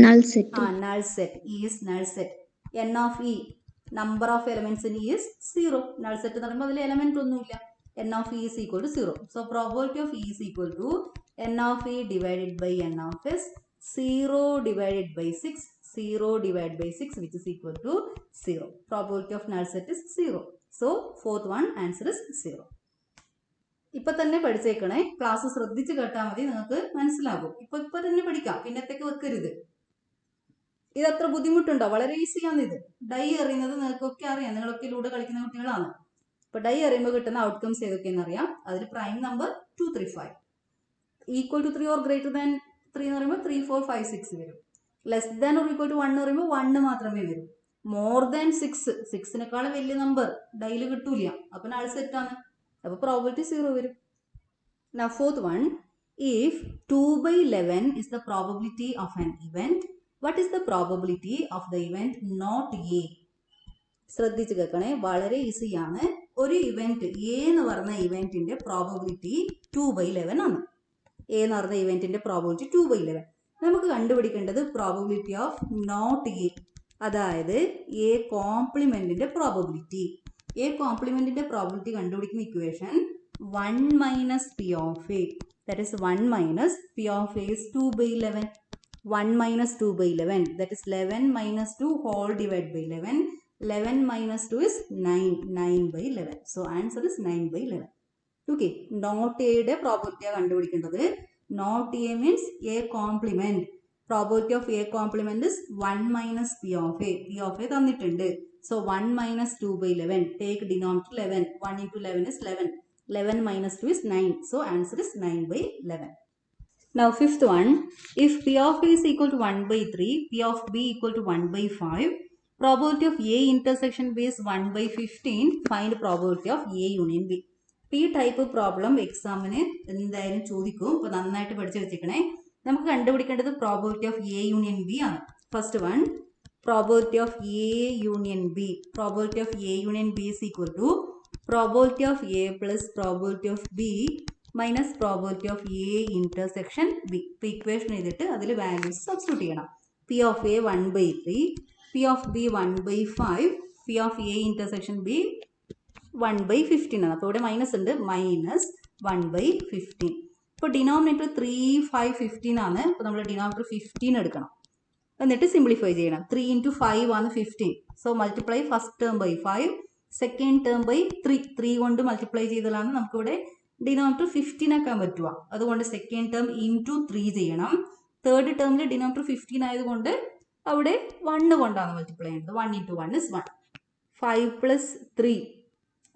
null set. null set. E is null set. n of e, number of elements in e is 0. null set എന്ന് പറയുമ്പോൾ അതിൽ എലമെന്റ് ഒന്നുമില്ല. n of e is equal to 0. So probability of e is equal to n of e divided by n of s, 0 divided by 6, 0 divided by 6, which is equal to 0. Probability of null set is 0. So fourth one answer is 0. ഇപ്പൊ തന്നെ പഠിച്ചേക്കണേ, class ശ്രദ്ധിച്ച് കേട്ടാൽ മതി, നിങ്ങൾക്ക് മനസ്സിലാകും. ഇപ്പൊ തന്നെ പഠിക്കാം, പിന്നത്തേക്ക് വെക്കരുത്. ഇത് അത്ര ബുദ്ധിമുട്ടുണ്ടോ? വളരെ ഈസിയാണ് ഇത്. ഡൈ എറിയുന്നത് നിങ്ങൾക്കൊക്കെ അറിയാം, നിങ്ങളൊക്കെ ലൂടെ കളിക്കുന്ന കുട്ടികളാണ്. ഇപ്പൊ ഡൈ എറിയുമ്പോൾ കിട്ടുന്ന ഔട്ട്കംസ് ഏതൊക്കെയെന്ന് അറിയാം. അതിൽ prime number 2, 3, 5. Equal to 3 or greater than 3 എന്ന് പറയുമ്പോൾ 3, 4, 5, 6 വരും. Less than or equal to 1 എന്ന് പറയുമ്പോൾ 1 മാത്രമേ വരും. മോർ ദാൻ 6, 6-നേക്കാളും വലിയ നമ്പർ ഡൈയിൽ കിട്ടൂല, അപ്പൊ നൾ സെറ്റ് ആണ്. അപ്പോൾ പ്രോബിലിറ്റി 0 വരും. Now fourth one, if 2/11 is the probability of an event, what is the probability of the event not A? ശ്രദ്ധിച്ച് കേൾക്കണേ, വളരെ ഈസിയാണ്. ഒരു ഇവന്റ് എ എന്ന് പറഞ്ഞ ഇവന്റിന്റെ പ്രോബബിലിറ്റി 2/11 ആണ്. എ എന്ന് പറഞ്ഞ ഇവന്റിന്റെ പ്രോബബിലിറ്റി 2/11. നമുക്ക് കണ്ടുപിടിക്കേണ്ടത് പ്രോബബിലിറ്റി ഓഫ് നോട്ട് എ, അതായത് എ കോംപ്ലിമെന്റിന്റെ പ്രോബബിലിറ്റി. എ കോംപ്ലിമെന്റിന്റെ പ്രോബബിലിറ്റി കണ്ടുപിടിക്കുന്ന equation 1 minus p of a, that is 1 minus p of a is 2/11. 1 minus 2/11, that is 11 minus 2 whole divided by 11. 11 minus 2 is 9. 9/11. So answer is 9/11. Okay. Not a യുടെ probability കണ്ടുപിടിക്കേണ്ടത്. Not a means a complement. Probability of a complement is 1 minus p of a. p of a തന്നിട്ടുണ്ട്. So 1 minus 2/11. Take denominator 11. 1 into 11 is 11. 11 minus 2 is 9. So answer is 9/11. Now fifth one, if p of a is equal to 1/3, p of b equal to 1/5, probability of a intersection b is 1/15, find probability of a union b. ഈ type problem എക്സാമിന് എന്തായാലും ചോദിക്കും. അപ്പോൾ നന്നായിട്ട് പഠിച്ചു വെച്ചിരിക്കണേ. നമുക്ക് കണ്ടുപിടിക്കേണ്ടത് probability of A union B ആണ്. First one, probability of A union B. Probability of A union B is equal to probability of a plus probability of b minus probability of a intersection b. ഇപ്പോൾ equation ചെയ്തിട്ട് അതിൽ values substitute ചെയ്യണം. p of a 1/3, p of b 1/5, p of a intersection b 1/15 ആണ്. അപ്പോൾ ഇവിടെ minus ഉണ്ട്, minus 1/15. ഇപ്പോൾ denominator 3, 5, 15 ആണ്. അപ്പോൾ നമ്മൾ ഡിനോമിനേറ്റർ 15 എടുക്കണം. എന്നിട്ട് സിംപ്ലിഫൈ ചെയ്യണം. 3 into 5 ആണ് 15. So multiply first term by 5, second term by 3. 3 കൊണ്ട് മൾട്ടിപ്ലൈ ചെയ്താലാണ് നമുക്കിവിടെ ഡിനോമിനേറ്റർ 15 ആക്കാൻ പറ്റുക. അതുകൊണ്ട് സെക്കൻഡ് ടേം ഇൻറ്റു 3 ചെയ്യണം. തേർഡ് ടേമിൽ ഡിനോമിനേറ്റർ 15 ആയതുകൊണ്ട് അവിടെ 1 കൊണ്ടാണ് മൾട്ടിപ്ലൈ ചെയ്യുന്നത്. 1 into 1 is 1. 5 plus 3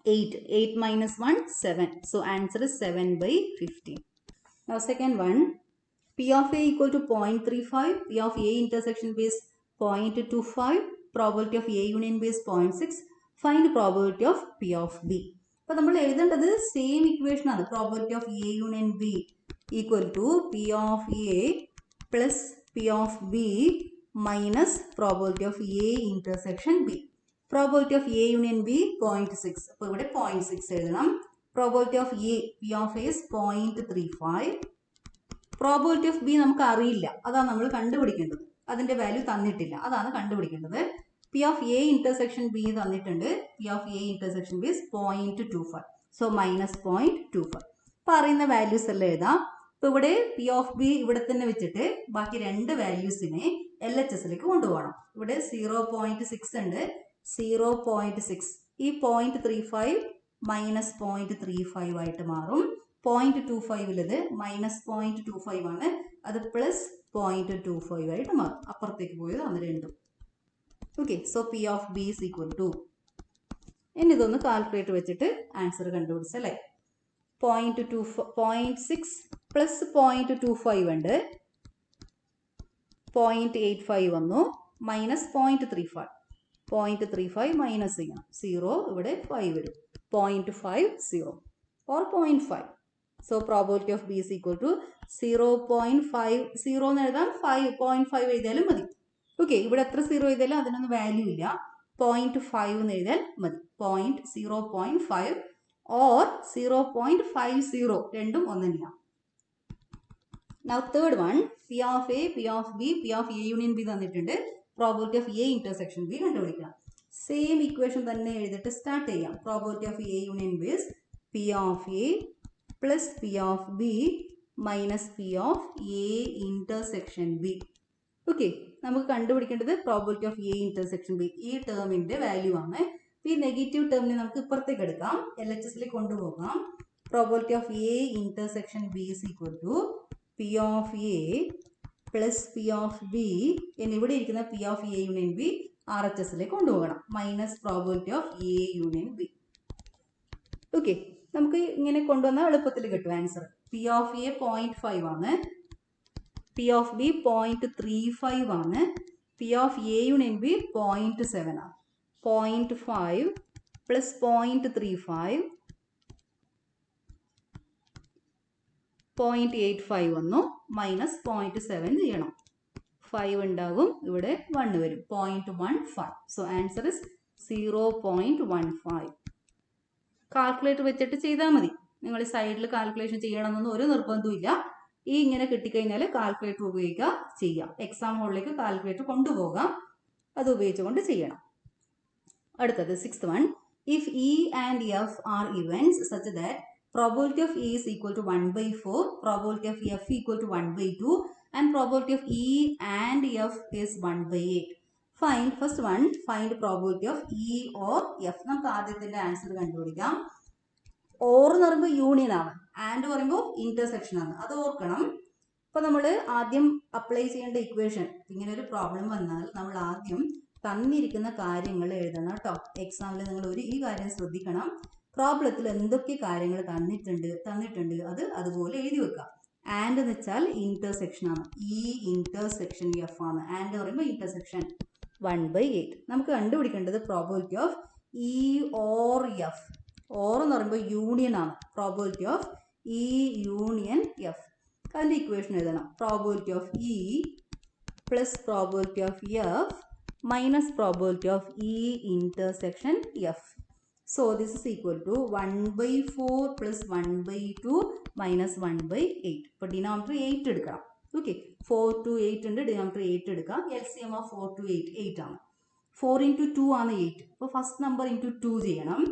8. 8 minus 1 7. So answer is 7 by 15. Now second one, P of A equal to 0.35. P of A intersection B is 0.25. Probability of A union B is 0.6. Find probability of P of B. അപ്പോൾ നമ്മൾ എഴുതേണ്ടത് same equation ആണ്. Probability of A union B equal to P of A plus P of B minus probability of A intersection B. Probability of A union B 0.6. അപ്പോൾ ഇവിടെ 0.6 എഴുതണം. Probability of A P of A 0.35. Probability of B നമുക്ക് അറിയില്ല, അതാണ് നമ്മൾ കണ്ടുപിടിക്കേണ്ടത്. അതിന്റെ value തന്നിട്ടില്ല, അതാണ് കണ്ടുപിടിക്കേണ്ടത്. P of A intersection B തന്നിട്ടുണ്ട്. P of A intersection B 0.25. So minus 0.25. അപ്പോൾ അറിയുന്ന വാല്യൂസ് എല്ലാം എഴുതാം. അപ്പോൾ ഇവിടെ പി ഓഫ് ബി ഇവിടെ തന്നെ വെച്ചിട്ട് ബാക്കി രണ്ട് വാല്യൂസിനെ LHSലേക്ക് കൊണ്ടുപോകണം. ഇവിടെ 0.6 ഉണ്ട്. 0.6 ഈ 0.35 മൈനസ് 0.35 ആയിട്ട് മാറും. 0.25 മൈനസ് 0.25 ആണ്, അത് പ്ലസ് 0.25 ആയിട്ട് മാറും. അപ്പുറത്തേക്ക് പോയത് അത് രണ്ടും. Okay, so P of B is equal to, ഇനി ഇതൊന്ന് കാൽക്കുലേറ്റർ വെച്ചിട്ട് ആൻസർ കണ്ടുപിടിച്ചല്ലേ. 0.6 പ്ലസ് 0.25 ഉണ്ട്, 0.85 വന്നു, മൈനസ് 0.35. 0.35 മൈനസ് ചെയ്യണം, 0 ഇവിടെ 5 വരും. 0.50 or 0.5. So probability of B is equal to 0.5. 0 എന്ന് എഴുതാൻ 5.5 എഴുതിയാലും മതി. ഓക്കെ, ഇവിടെ എത്ര 0 എഴുതിയാലും അതിനൊന്നും വാല്യൂ ഇല്ല. 0.5 എന്ന് എഴുതിയാൽ മതി. 0.5 or 0.50 രണ്ടും ഒന്ന് തന്നെയാണ്. Now third one, P of A, P of B, P of A union B തന്നിട്ടുണ്ട്. Probability of A intersection B കണ്ടുപിടിക്കണം. സെയിം ഇക്വേഷൻ തന്നെ എഴുതിയിട്ട് സ്റ്റാർട്ട് ചെയ്യാം. Probability of A union B is P of A plus P of B minus P of A intersection B. Okay, നമുക്ക് കണ്ടുപിടിക്കേണ്ടത് probability of A intersection B. ഈ ടേമിന്റെ value ആണ്. ഈ negative ടേമിനെ നമുക്ക് ഇപ്പുറത്തേക്ക് എടുക്കാം, LHSലേക്ക് കൊണ്ടുപോകാം. Probability of A intersection B is equal to P of A plus P of B എന്നിവിടെ ഇരിക്കുന്ന P of A union B RHSലേക്ക് കൊണ്ടുപോകണം, minus probability of A union B. Okay, നമുക്ക് ഇങ്ങനെ കൊണ്ടുവന്നാൽ എളുപ്പത്തിൽ കിട്ടും ആൻസർ. P of A 0.5 ആണ്, P of B 0.35 ആണ്, P of A union B 0.7 ആണ്. 0.5 പ്ലസ് 0.35 0.85 വന്നു, മൈനസ് 0.7 ചെയ്യണം. 5 ഉണ്ടാകും, ഇവിടെ 1 വരും. 0.15. So answer is 0.15. കാൽക്കുലേറ്റർ വെച്ചിട്ട് ചെയ്താൽ മതി. നിങ്ങൾ സൈഡിൽ കാൽക്കുലേഷൻ ചെയ്യണമെന്നൊന്നും ഒരു നിർബന്ധമില്ല. ഈ ഇങ്ങനെ കിട്ടിക്കഴിഞ്ഞാൽ കാൽക്കുലേറ്റർ ഉപയോഗിക്കുക, ചെയ്യാം. എക്സാം ഹോളിലേക്ക് കാൽക്കുലേറ്റർ കൊണ്ടുപോകാം, അത് ഉപയോഗിച്ചുകൊണ്ട് ചെയ്യണം. അടുത്തത് 6th one, if E and F are events such that probability of E is equal to 1/4, probability of F equal to 1/2 and probability of E and F is 1/8. Find first one, find probability of E or F. നമുക്ക് ആദ്യത്തിന്റെ answer കണ്ടുപിടിക്കാം. Or എന്ന് പറയുമ്പോൾ union ആണ്, and പറയുമ്പോൾ intersection ആണ്, അത് ഓർക്കണം. അപ്പോൾ നമ്മൾ ആദ്യം അപ്ലൈ ചെയ്യേണ്ട ഇക്വേഷൻ, ഇങ്ങനെ ഒരു പ്രോബ്ലം വന്നാൽ നമ്മൾ ആദ്യം തന്നിരിക്കുന്ന കാര്യങ്ങൾ എഴുതണം കേട്ടോ. എക്സാമിൽ നിങ്ങൾ ഈ കാര്യം ശ്രദ്ധിക്കണം. പ്രോബ്ലത്തിൽ എന്തൊക്കെ കാര്യങ്ങൾ തന്നിട്ടുണ്ട് അത് അതുപോലെ എഴുതി വെക്കാം. ആൻഡ് എന്ന് വെച്ചാൽ ഇന്റർസെക്ഷൻ ആണ്, ഈ ഇന്റർസെക്ഷൻ എഫ് ആണ്. ആൻഡ് എന്ന് പറയുമ്പോൾ ഇന്റർസെക്ഷൻ 1/8. നമുക്ക് കണ്ടുപിടിക്കേണ്ടത് probability of E or F. Or എന്ന് പറയുമ്പോൾ യൂണിയൻ ആണ്, probability of E union F. അതിൻ്റെ ഇക്വേഷൻ എഴുതണം. Probability of E plus probability of F minus probability of E intersection F. So this is equal to 1/4 plus 1/2 minus 1/8. അപ്പോൾ denominator 8 എടുക്കണം. Okay, 4 to 8 ഉണ്ട്, denominator 8 എടുക്കാം. LCM of 4 to 8 8 ആണ്. 4 into 2 ആണ് 8. അപ്പോൾ first number into 2 ചെയ്യണം.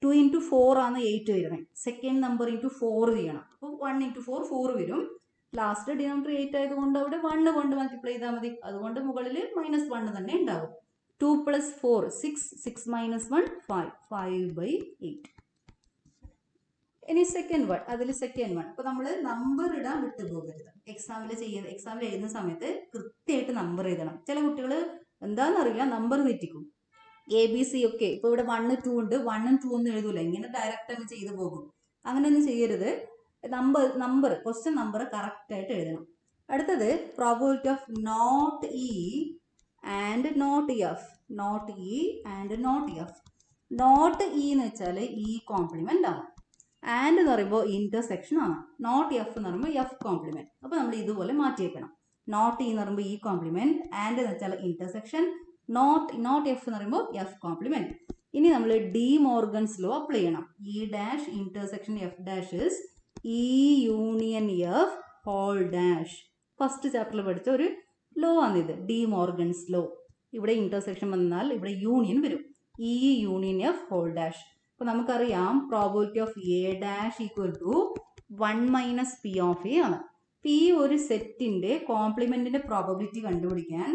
2 into 4 ആണ് 8 വരുന്നത്. സെക്കൻഡ് നമ്പർ ഇൻറ്റു 4 ചെയ്യണം. അപ്പോൾ 1 into 4 4 വരും. ലാസ്റ്റ് ഡിനോമിനേറ്റർ 8 ആയതുകൊണ്ട് അവിടെ 1 കൊണ്ട് മൾട്ടിപ്ലൈ ചെയ്താൽ മതി. അതുകൊണ്ട് മുകളിൽ -1 തന്നെ ഉണ്ടാകും. 2 plus 4 6, 6 minus 1 5, 5/8. ഇനി സെക്കൻഡ് വൺ, അതിൽ സെക്കൻഡ് വൺ. അപ്പോൾ നമ്മൾ നമ്പർ ഇടാൻ വിട്ടുപോകരുത്. എക്സാമിൽ എഴുതുന്ന സമയത്ത് കൃത്യമായിട്ട് നമ്പർ എഴുതണം. ചില കുട്ടികൾ എന്താണെന്നറിയില്ല നമ്പർ തെറ്റിക്കും. ABC ഒക്കെ ഇപ്പോൾ ഇവിടെ 1, 2 ഉണ്ട്, 1 ഉം 2 ഒന്നും എഴുതൂല, ഇങ്ങനെ ഡയറക്റ്റ് അങ്ങ് ചെയ്തു പോകും. അങ്ങനെയൊന്നും ചെയ്യരുത്. ക്വസ്റ്റ്യൻ നമ്പർ കറക്റ്റ് ആയിട്ട് എഴുതണം. അടുത്തത് probability of not E and not F. Not E and not F. Not E എന്ന് വെച്ചാൽ ഇ കോംപ്ലിമെന്റ് ആണ്. ആൻഡ് എന്ന് പറയുമ്പോൾ ഇന്റർസെക്ഷൻ ആണ്. നോട്ട് എഫ് എന്ന് പറയുമ്പോൾ എഫ് കോംപ്ലിമെന്റ്. അപ്പോൾ നമ്മൾ ഇതുപോലെ മാറ്റിയേക്കണം. നോട്ട് ഇ എന്ന് പറയുമ്പോൾ ഇ കോംപ്ലിമെന്റ്, ആൻഡ് എന്ന് വെച്ചാൽ ഇന്റർസെക്ഷൻ, നോട്ട് എഫ് എന്ന് പറയുമ്പോൾ എഫ് കോംപ്ലിമെന്റ്. ഇനി നമ്മൾ ഡി മോർഗൻസ് ലോ അപ്ലൈ ചെയ്യണം. E dash intersection F dash is E union F whole dash. First ചാപ്റ്ററിൽ പഠിച്ച ഒരു ലോ ആണിത്, ഡി മോർഗൻസ് ലോ. ഇവിടെ ഇന്റർസെക്ഷൻ വന്നാൽ ഇവിടെ യൂണിയൻ വരും, E union F whole dash. അപ്പോൾ നമുക്കറിയാം probability of A dash equal to 1 minus P of A ആണ്. പി ഒരു സെറ്റിന്റെ കോംപ്ലിമെന്റിന്റെ പ്രോബബിലിറ്റി കണ്ടുപിടിക്കാൻ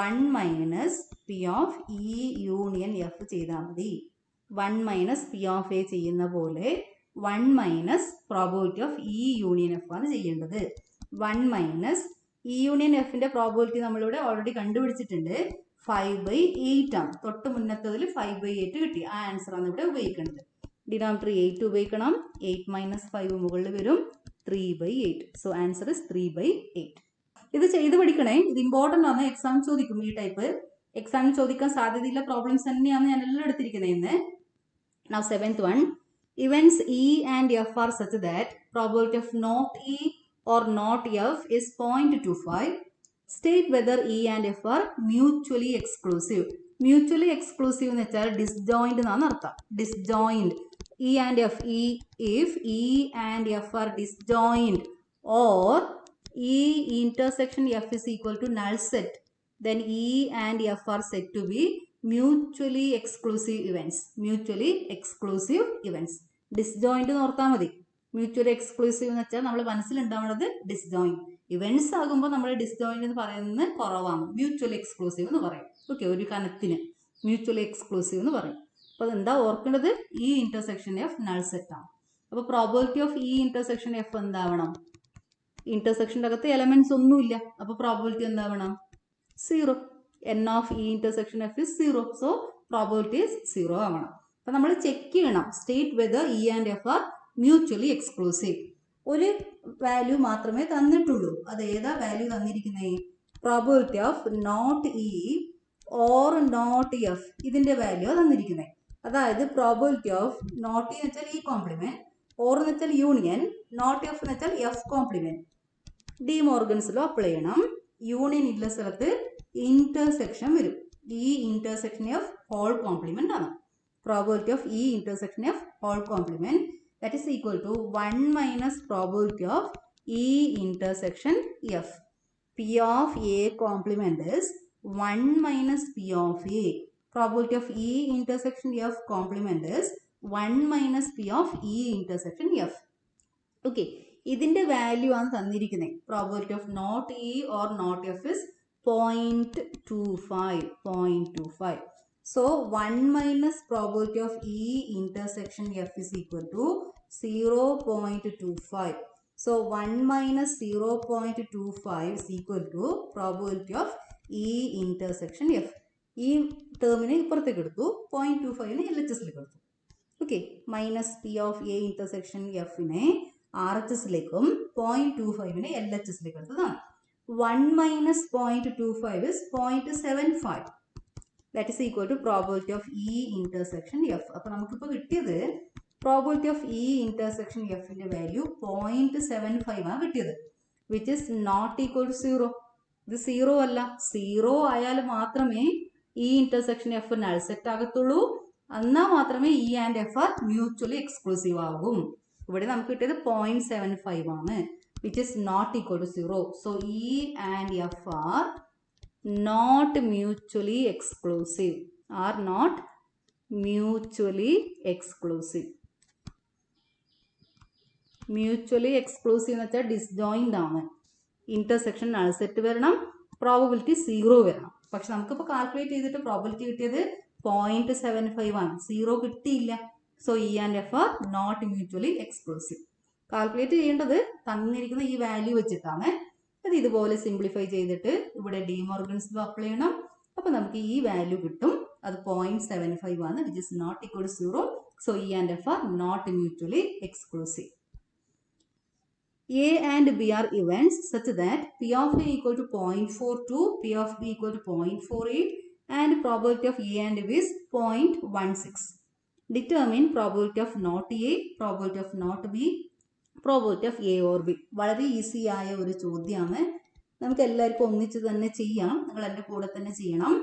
1 minus P of E union F ചെയ്താൽ മതി. 1 മൈനസ് പി ഓഫ് എ ചെയ്യുന്ന പോലെ 1 minus probability of E union F ആണ് ചെയ്യേണ്ടത്. 1 മൈനസ് ഇ യൂണിയൻ എഫിന്റെ പ്രോബബിലിറ്റി നമ്മളിവിടെ ഓൾറെഡി കണ്ടുപിടിച്ചിട്ടുണ്ട്, 5/8 ആണ്. തൊട്ട് മുന്നത്തതിൽ 5/8 കിട്ടി. ആ ആൻസർ ആണ് ഇവിടെ ഉപയോഗിക്കേണ്ടത്. ഡിനോമിനേറ്റർ 8 ഉപയോഗിക്കണം. 8 മൈനസ് 5 മുകളിൽ വരും, 3/8. So answer is 3/8. ഇത് ചെയ്ത് പഠിക്കണേ, ഇത് ഇമ്പോർട്ടൻ്റ് ആണ്. എക്സാം ചോദിക്കും ഈ ടൈപ്പ്. എക്സാമിൽ ചോദിക്കാൻ സാധ്യതയുള്ള പ്രോബ്ലംസ് തന്നെയാണ് ഞാൻ എല്ലാം എടുത്തിരിക്കുന്നത്. Now 7th one, events E and F are such that probability of not E or not F is 0.25. State whether E and F are mutually exclusive. Mutually exclusive എന്ന് വെച്ചാൽ disjoint എന്നാണ് അർത്ഥം. Disjoint. E and F. If E and F are disjoint or E intersection F is equal to null set, then E and F are said to be mutually exclusive events. Mutually exclusive events. Disjoint എന്ന് ഓർത്താൽ മതി. Mutually exclusive എന്ന് വെച്ചാൽ നമ്മൾ മനസ്സിലുണ്ടാവുന്നത് disjoint. Events ആകുമ്പോൾ നമ്മൾ disjoint എന്ന് പറയുന്നത് കുറവാണ്. മ്യൂച്വലി എക്സ്ക്ലൂസീവ് എന്ന് പറയും. ഓക്കെ, ഒരു കണത്തിന് മ്യൂച്വലി എക്സ്ക്ലൂസീവ് എന്ന് പറയും. അപ്പോൾ അതെന്താ ഓർക്കേണ്ടത്? E intersection F null set ആണ്. അപ്പോൾ probability of E intersection F എന്താവണം? ഇന്റർസെക്ഷൻ്റെ അകത്ത് എലമെന്റ്സ് ഒന്നുമില്ല, അപ്പോൾ പ്രോബബിലിറ്റി എന്താവണം? 0. n of E intersection F is 0. So probability is 0 ആവണം. അപ്പോൾ നമ്മൾ ചെക്ക് ചെയ്യണം state whether E and F are mutually exclusive. ഒരു വാല്യൂ മാത്രമേ തന്നിട്ടുള്ളൂ. അത് ഏതാ വാല്യൂ തന്നിരിക്കുന്നത്? Probability of not E or not F, ഇതിന്റെ വാല്യൂ തന്നിരിക്കുന്നത്. അതായത് പ്രോബബിലിറ്റി ഓഫ് നോട്ട് ഇ എന്ന് വെച്ചാൽ ഇ കോംപ്ലിമെന്റ്, ഓർ എന്ന് വെച്ചാൽ യൂണിയൻ, നോട്ട് എഫ് എന്ന് വെച്ചാൽ എഫ് കോംപ്ലിമെന്റ്. ഡി മോർഗൻസിലോ അപ്ലൈ ചെയ്യണം. യൂണിയൻ ഇല്ല സ്ഥലത്ത് ഇന്റർസെക്ഷൻ വരും. E intersection F whole complement ആണ്. Probability of E intersection F whole complement that is equal to 1 minus probability of E intersection F. P of A complement is 1 minus P of A. Probability of E intersection F complement is 1 minus P of E intersection F. Okay, ഇതിന്റെ value ആണ് തന്നിരിക്കുന്നത്. Probability of not E or not F is 0.25. So 1 minus probability of E intersection F is equal to 0.25. So 1 minus 0.25 is equal to probability of E intersection F. ഈ ടേമിനെ ഇപ്പുറത്തേക്ക് എടുത്തു, 0.25നെ LHSലേക്ക് എടുത്തു. Okay, minus P of A intersection എഫിനെ RHSലേക്കും 0.25നെ LHSലേക്ക് എടുത്തതാണ്. 1 minus 0.25 is 0.75. That is equal to probability of E intersection F. അപ്പോൾ നമുക്കിപ്പോൾ കിട്ടിയത് പ്രോബബിലിറ്റി ഓഫ് ഇ ഇന്റർസെക്ഷൻ എഫിന്റെ വാല്യൂ 0.75 ആണ് കിട്ടിയത്, which is not equal to 0. ഇത് 0 അല്ല. 0 ആയാൽ മാത്രമേ E intersection F null set ആകത്തുള്ളൂ. എന്നാൽ മാത്രമേ E and F are mutually exclusive ആകും. ഇവിടെ നമുക്ക് കിട്ടിയത് 0.75 ആണ്, which is not equal to 0. So E and F are not mutually exclusive, are not mutually exclusive. Mutually exclusive എന്ന് വെച്ചാൽ ഡിസ്ജോയിന്റ് ആണ്. ഇന്റർസെക്ഷൻ നൾ സെറ്റ് വരണം, പ്രോബബിലിറ്റി 0 വരണം. പക്ഷെ നമുക്കിപ്പോൾ കാൽക്കുലേറ്റ് ചെയ്തിട്ട് പ്രോബബിലിറ്റി കിട്ടിയത് 0.75 ആണ്. 0 കിട്ടിയില്ല. So E and F are not mutually exclusive. Calculate ചെയ്യേണ്ടത് തന്നിരിക്കുന്ന ഈ വാല്യൂ വെച്ചിട്ടാണ്. അത് ഇതുപോലെ സിംപ്ലിഫൈ ചെയ്തിട്ട് ഇവിടെ ഡിമോർഗൻസ് ലോ അപ്ലൈ ചെയ്യണം. അപ്പോൾ നമുക്ക് ഈ വാല്യൂ കിട്ടും. അത് 0.75 ആണ്, which is not equal to 0. So E and F are not mutually exclusive. A and B are events such that P of A equal to 0.42, P of B equal to 0.48 and probability of A and B is 0.16. Determine probability of not A, probability of not B, probability of A or B. വളരെ easy ആയ ഒരു ചോദ്യമാണ്. നമുക്ക് എല്ലാവർക്കും ഒന്നിച്ച് തന്നെ ചെയ്യാം. നിങ്ങൾ എൻ്റെ കൂടെ തന്നെ ചെയ്യണം.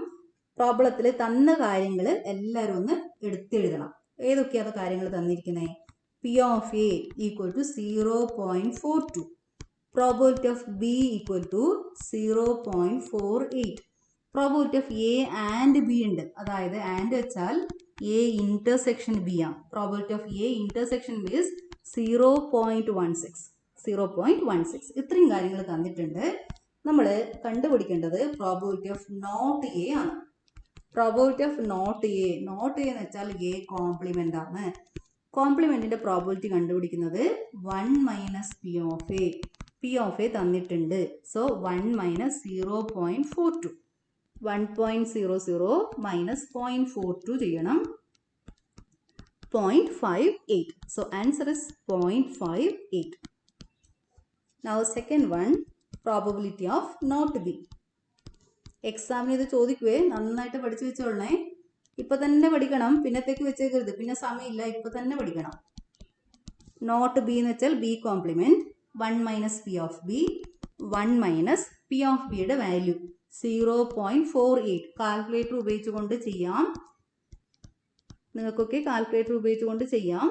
പ്രോബ്ലത്തിൽ തന്ന കാര്യങ്ങൾ എല്ലാവരും ഒന്ന് എടുത്തെഴുതണം. ഏതൊക്കെയാണ് കാര്യങ്ങൾ തന്നിരിക്കുന്നത്? P of A equal to 0.42. Probability of B equal to 0.48. Probability of A and B ഉണ്ട്. അതായത് ആൻഡ് വെച്ചാൽ A intersection B ആണ്. Probability of A intersection B is 0.16. 0.16. ഇത്രയും കാര്യങ്ങൾ തന്നിട്ടുണ്ട്. നമ്മൾ കണ്ടുപിടിക്കേണ്ടത് പ്രോബബിലിറ്റി ഓഫ് നോട്ട് എ ആണ്. പ്രോബബിലിറ്റി ഓഫ് നോട്ട് എ എന്ന് വെച്ചാൽ എ കോംപ്ലിമെന്റ് ആണ്. കോംപ്ലിമെന്റിന്റെ പ്രോബബിലിറ്റി കണ്ടുപിടിക്കുന്നത് 1 minus P of A. P of A തന്നിട്ടുണ്ട്. So 1 minus 0.42. 1.00 മൈനസ് 0.42 ചെയ്യണം. 0.58. So answer is 0.58. Now second one, probability of not B. എക്സാമിന് ഇത് ചോദിക്കുവേ, നന്നായിട്ട് പഠിച്ചു വെച്ചോളണേ. ഇപ്പൊ തന്നെ പഠിക്കണം, പിന്നത്തേക്ക് വെച്ചേക്കരുത്, പിന്നെ സമയമില്ല, ഇപ്പൊ തന്നെ പഠിക്കണം. നോട്ട് ബി എന്ന് വെച്ചാൽ B complement. 1 minus P of B. 1 minus P of ബിയുടെ വാല്യൂ 0.48. കാൽക്കുലേറ്റർ ഉപയോഗിച്ചുകൊണ്ട് ചെയ്യാം. നിങ്ങൾക്കൊക്കെ കാൽക്കുലേറ്റർ ഉപയോഗിച്ചുകൊണ്ട് ചെയ്യാം.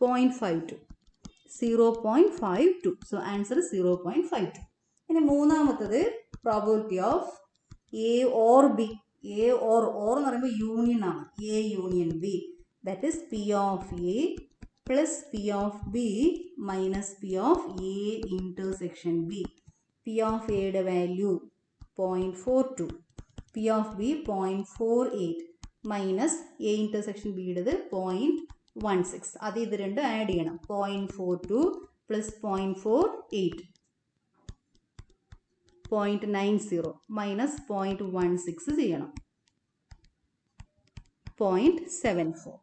0.52. 0.52. So answer 0.52. ഇനി മൂന്നാമത്തത് probability of A or B. A or എന്ന് പറയുമ്പോൾ യൂണിയൻ ആണ്. A union B. That is P of A plus P of B minus P of A intersection B. P of എയുടെ value 0.42. P of B 0.48 minus A intersection ബിയുടേത് 0.16. അത് ഇത് രണ്ടും add ചെയ്യണം. 0.42 plus 0.48 0.90 minus 0.16 ചെയ്യണം. 0.74.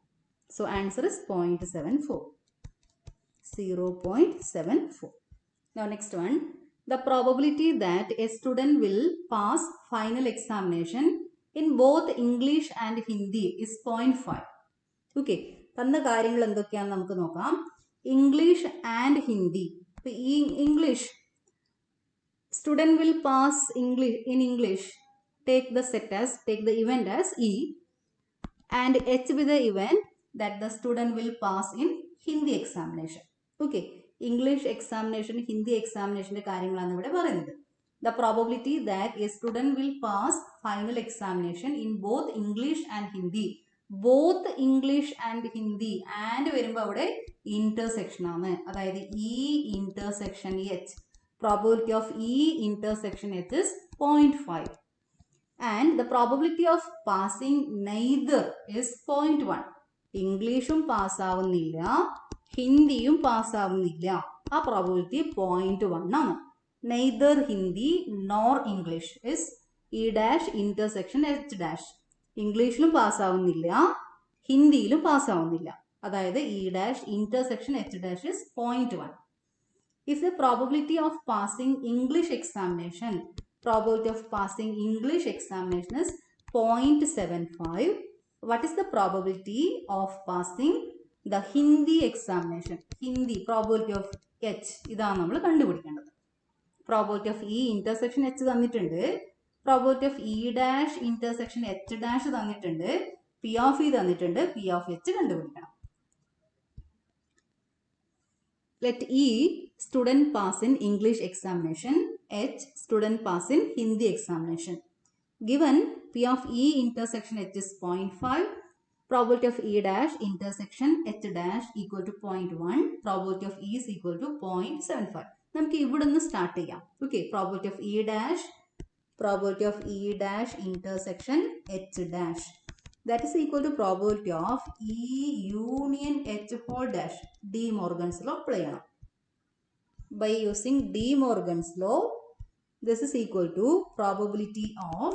So answer is 0.74. 0.74. Now next one, the probability that a student will pass final examination in both English and Hindi is 0.5. Okay, തന്ന കാര്യങ്ങൾ എന്തൊക്കെയാണെന്ന് നമുക്ക് നോക്കാം. English and Hindi. ഈ English student will pass English, take the event as E and H with the event that the student will pass in Hindi examination. Okay, English examination, Hindi examination കാര്യങ്ങളാണ് ഇവിടെ പറയുന്നത്. The probability that a student will pass final examination in both English and Hindi. Both English and Hindi and വരുമ്പോൾ അവിടെ intersection ആണ്. അതായത് E intersection H. Probability of E intersection H is 0.5. And the probability of passing neither is 0.1. ഇംഗ്ലീഷും പാസ്സാവുന്നില്ല, ഹിന്ദിയും പാസ്സാവുന്നില്ല. ആ probability 0.1 ആണ്. Neither Hindi nor English is E dash intersection H dash. ഇംഗ്ലീഷിലും പാസ്സാവുന്നില്ല, ഹിന്ദിയിലും പാസ്സാവുന്നില്ല. അതായത് E dash intersection H dash is 0.1. If the probability of passing English examination is 0.75, what is the probability of passing the Hindi examination? Hindi probability of H ഇതാണ് നമ്മൾ കണ്ടുപിടിക്കേണ്ടത്. Probability of E intersection H തന്നിട്ടുണ്ട്, probability of E dash intersection H dash തന്നിട്ടുണ്ട്, P of E തന്നിട്ടുണ്ട്, P of H കണ്ടുപിടിക്കണം. Let E student pass in English examination, H student pass in Hindi examination. Given P of E intersection H is 0.5, probability of E dash intersection H dash equal to 0.1, probability of E is equal to 0.75. നമുക്ക് ഇവിടെ നിന്ന് start ചെയ്യാം. Okay, probability of E dash intersection H dash that is equal to probability of E union H whole dash. De Morgan's law apply ചെയ്യണം. By using De Morgan's law, this is equal to probability of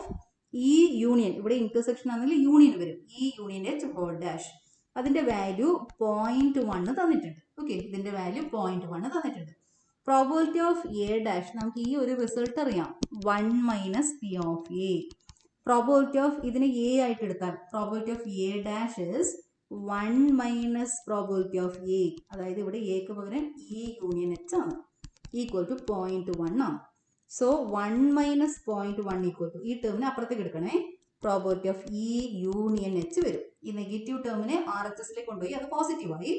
E union. ഇവിടെ intersection ആണെങ്കിൽ union വരും. E union H whole dash. അതിന്റെ value 0.1 തന്നിട്ടുണ്ട്. Okay, ഇതിന്റെ value 0.1 തന്നിട്ടുണ്ട്. Probability of A dash നമുക്ക് ഈ ഒരു റിസൾട്ട് അറിയാം, 1 minus P of A. Probability of ഇതിനെ എ ആയിട്ട് എടുത്താൽ probability of A dash is 1 minus probability of A, അതായത് ഇവിടെ എക്ക് പകരം ഇ യൂണിയൻ എച്ച് ആണ്, ഈക്വൽ ടു 0.1 ആണ്. സോ 1 മൈനസ് 0.1 ഈക്വൽ ടു ഈ ടേമിനെ അപ്പുറത്തേക്ക് എടുക്കണേ, probability of E union H വരും. ഈ നെഗറ്റീവ് ടേമിനെ ആർ എച്ച് എസിലേക്ക് കൊണ്ടുപോയി അത് പോസിറ്റീവായി,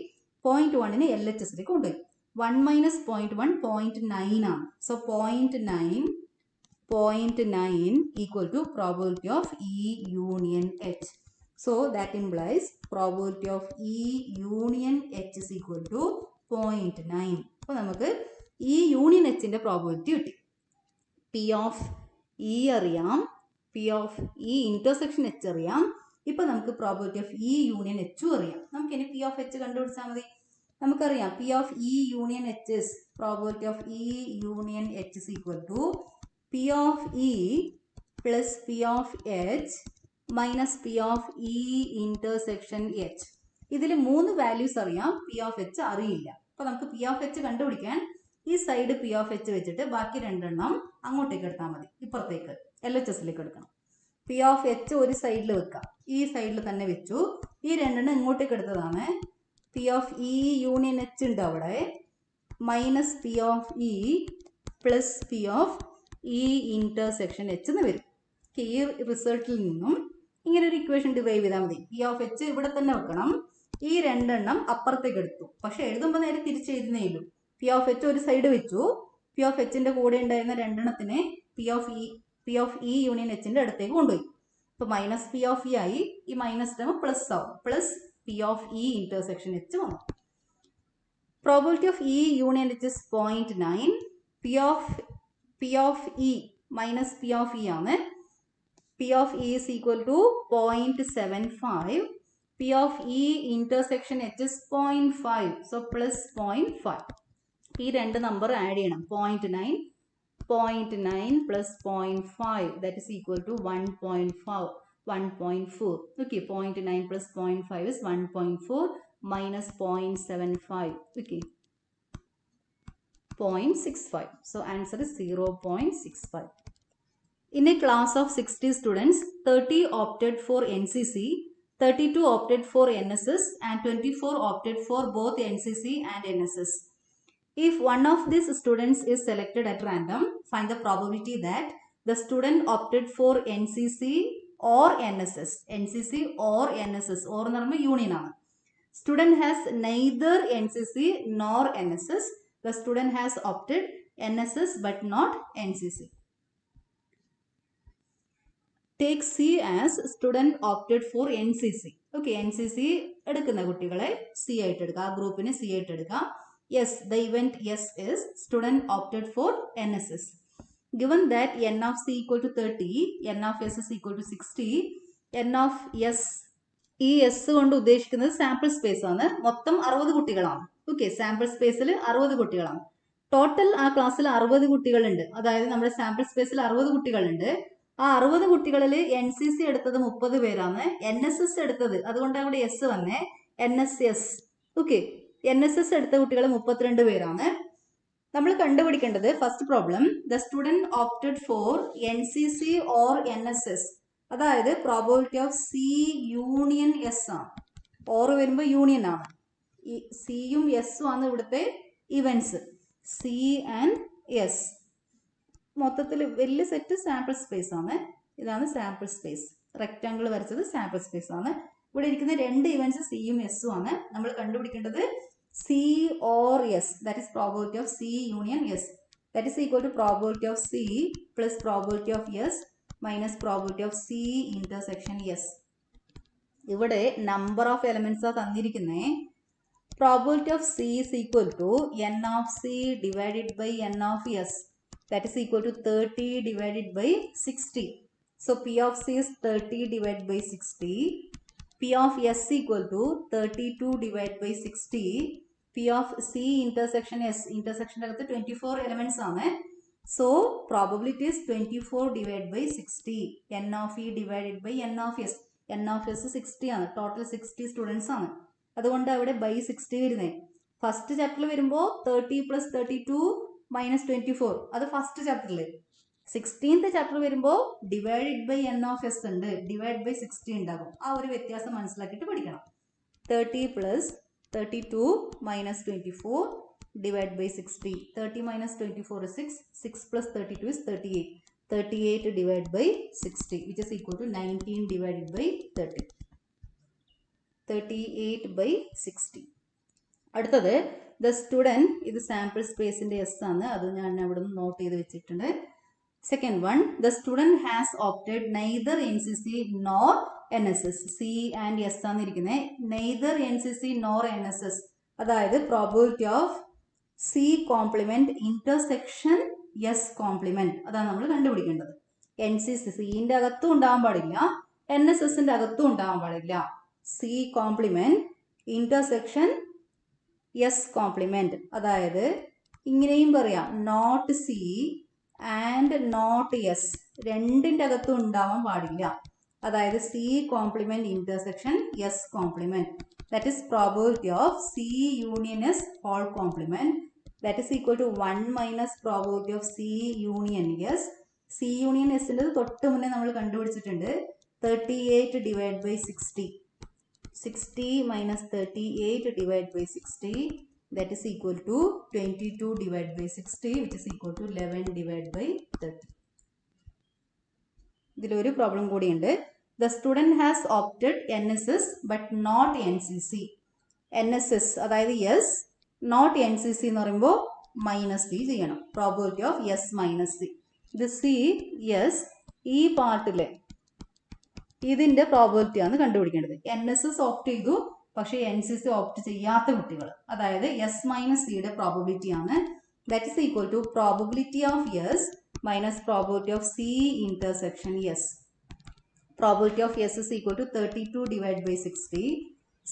0.1നെ എൽ എച്ച് എസിലേക്ക് കൊണ്ടുപോയി. 1 മൈനസ് 0.1 0.9 ആണ്. So 0.9 equal to probability of E union H. So that implies probability of E union H is equal to 0.9. അപ്പോൾ നമുക്ക് ഈ യൂണിയൻ എച്ചിന്റെ പ്രോബിലിറ്റി കിട്ടി. പി ഓഫ് ഇ അറിയാം, P of E intersection H അറിയാം. ഇപ്പൊ നമുക്ക് probability of E union എച്ചും അറിയാം. നമുക്ക് ഇനി പി ഓഫ് എച്ച് കണ്ടുപിടിച്ചാൽ മതി. നമുക്കറിയാം P of E union H is probability of E union H is equal to P of E plus P of H minus P of E intersection H. ഇതിൽ 3 values അറിയാം, P of H അറിയില്ല. അപ്പൊ നമുക്ക് P of H കണ്ടുപിടിക്കാൻ ഈ side P of H വെച്ചിട്ട് ബാക്കി 2 എണ്ണം അങ്ങോട്ടേക്ക് എടുത്താൽ മതി, ഇപ്പുറത്തേക്ക് എൽ എച്ച് എസിലേക്ക് എടുക്കണം. പി ഓഫ് എച്ച് ഒരു സൈഡിൽ വെക്കാം, ഈ സൈഡിൽ തന്നെ വെച്ചു. ഈ 2 എണ്ണം ഇങ്ങോട്ടേക്ക് എടുത്തതാണ്. P of E union H ഉണ്ട് അവിടെ, minus P of E plus P of E intersection H എന്ന് വരും. ഈ റിസൾട്ടിൽ നിന്നും ഇങ്ങനെ ഒരു ഇക്വേഷൻ ഡിറൈവ് ചെയ്താൽ മതി. പി ഓഫ് എച്ച് ഇവിടെ തന്നെ വെക്കണം, ഈ 2 എണ്ണം അപ്പുറത്തേക്ക് എടുത്തു. പക്ഷെ എഴുതുമ്പോൾ നേരെ തിരിച്ചെഴുതുന്നേ ഉള്ളൂ. പി ഓഫ് എച്ച് ഒരു സൈഡ് വെച്ചു, പി ഓഫ് എച്ചിന്റെ കൂടെ ഉണ്ടായിരുന്ന 2 എണ്ണത്തിനെ പി ഓഫ് ഇ യൂണിയൻ എച്ചിന്റെ അടുത്തേക്ക് കൊണ്ടുപോയി. ഇപ്പൊ മൈനസ് പി ഓഫ് ഇ ആയി, ഈ മൈനസ് ടേം പ്ലസ് ആവും, plus P of E intersection H വന്നു. Probability of E union H is 0.9. P of E minus P of E ആണ്. P of E is equal to 0.75. P of E intersection H is 0.5. So plus 0.5. ഈ 2 number add ചെയ്യണം. 0.9 plus 0.5 that is equal to 1.4. Okay, 0.9 plus 0.5 is 1.4 minus 0.75. Okay, 0.65. So answer is 0.65. In a class of 60 students, 30 opted for NCC, 32 opted for NSS and 24 opted for both NCC and NSS. If one of these students is selected at random, find the probability that the student opted for NCC or NSS. NCC or NSS. Or എന്ന് പറയുമ്പോൾ union ആണ്. Student has neither NCC nor NSS. The student has opted NSS but not NCC. Take C as student opted for NCC. Okay, NCC എടുക്കുന്ന കുട്ടികളെ C ആയിട്ട് എടുക്കുക, ആ ഗ്രൂപ്പിനെ C ആയിട്ട് എടുക്കുക. Yes, the event yes is student opted for NSS. Given that n of C equal to 30, n of S is equal to 60, n of S, ഈ S കൊണ്ട് ഉദ്ദേശിക്കുന്നത് സാമ്പിൾ സ്പേസ് ആണ്. മൊത്തം 60 കുട്ടികളാണ്. ഓക്കെ, സാമ്പിൾ സ്പേസിൽ 60 കുട്ടികളാണ്. ടോട്ടൽ ആ ക്ലാസ്സിൽ 60 കുട്ടികളുണ്ട്. അതായത് നമ്മുടെ സാമ്പിൾ സ്പേസിൽ 60 കുട്ടികളുണ്ട്. ആ 60 കുട്ടികളിൽ NCC എടുത്തത് 30 പേരാണ്, NSS എടുത്തത്, അതുകൊണ്ട് അവിടെ എസ് വന്നേ, NSS. ഓക്കെ, NSS എടുത്ത കുട്ടികൾ 32 പേരാണ്. നമ്മൾ കണ്ടുപിടിക്കേണ്ടത് first problem, the student opted four NCC or NSS. അതായത് probability of C union S ആണ്. ഓർ വരുമ്പോൾ യൂണിയൻ ആണ്. ഈ സിയും എസും ആണ് ഇവിടുത്തെ ഇവൻസ്, സി ആൻഡ് എസ്. മൊത്തത്തിൽ വലിയ സെറ്റ് സാമ്പിൾ സ്പേസ് ആണ്. ഇതാണ് സാമ്പിൾ സ്പേസ്. റെക്റ്റാങ്കിൾ വരച്ചത് സാമ്പിൾ സ്പേസ് ആണ്. ഇവിടെ ഇരിക്കുന്ന 2 ഇവൻസ് സിയും എസും ആണ്. നമ്മൾ കണ്ടുപിടിക്കേണ്ടത് C or S, that is probability of C union S, that is equal to probability of C plus probability of S minus probability of C intersection S. ഇവിടെ number of elements are തന്നിരിക്കുന്നേ. Probability of C is equal to n of C divided by n of S, that is equal to 30 divided by 60. So P of C is 30 divided by 60 P of S equal to 32 divided by 60. P of C intersection S, intersection അകത്ത് 24 elements ആണ്. So probability is 24 divided by 60. N of E divided by N of S. N of S 60 ആണ്. Total 60 students ആണ്. അതുകൊണ്ട് അവിടെ by 60 വരുന്നത്. First ചാപ്റ്ററിൽ വരുമ്പോൾ 30 plus 32 minus 24. അത് ഫസ്റ്റ് ചാപ്റ്ററിൽ. 16th ചാപ്റ്റർ വരുമ്പോൾ divide by N of S ഉണ്ട്, ഡിവൈഡ് ബൈ 60 ഉണ്ടാകും. ആ ഒരു വ്യത്യാസം മനസ്സിലാക്കിയിട്ട് പഠിക്കണം. 30 plus 32 minus 24 divided by 60. 30 minus 24 is 6. 6 plus 32 is 38. 38 divided by 60, which is equal to 19 divided by 30. 38 by 60. അടുത്തത് ദ സ്റ്റുഡൻറ്, ഇത് സാമ്പിൾ സ്പേസിന്റെ എസ് ആണ്, അത് ഞാൻ അവിടെ നിന്ന് നോട്ട് ചെയ്ത് വെച്ചിട്ടുണ്ട്. Second one, the student has opted neither NCC nor NSS. C and S ആന്നിരിക്കുന്നത്. Neither NCC nor NSS. അതായത് probability of C complement intersection S complement. അതാണ് നമ്മൾ കണ്ടുപിടിക്കേണ്ടത്. NCC സിന്റെ അകത്തും ഉണ്ടാവാൻ പാടില്ല, NSSന്റെ അകത്തും ഉണ്ടാവാൻ പാടില്ല. C complement intersection S complement. അതായത് ഇങ്ങനെയും പറയാം, not C and not S, രണ്ടിൻ്റെ അകത്തും ഉണ്ടാവാൻ പാടില്ല. അതായത് C complement intersection S complement. That is probability of C union S whole complement. That is equal to 1 minus probability of C union S. C union എസിൻ്റെ തൊട്ട് മുന്നേ നമ്മൾ കണ്ടുപിടിച്ചിട്ടുണ്ട് 38 divide by 60. 60 minus 38 divide by 60. That is equal to 22 divided by 60, which is equal to 11 divided by 30. ഇതിലൊരു problem കൂടിയുണ്ട്. The student has opted NSS but not NCC. NSS അതായത് yes, not NCC എന്ന് പറയുമ്പോൾ മൈനസ് സി ചെയ്യണം. Probability of yes minus C. ഇത് C yes, ഈ പാർട്ടിലെ ഇതിന്റെ probability ആണ് കണ്ടുപിടിക്കേണ്ടത്. NSS ഓപ്റ്റ് ചെയ്തു, പക്ഷേ NCC ഓപ്റ്റ് ചെയ്യാത്ത കുട്ടികൾ, അതായത് എസ് മൈനസ് സിയുടെ പ്രോബിലിറ്റി ആണ്. That is equal to probability of S minus probability of C intersection S. Probability of S is equal to 32 divide by 60.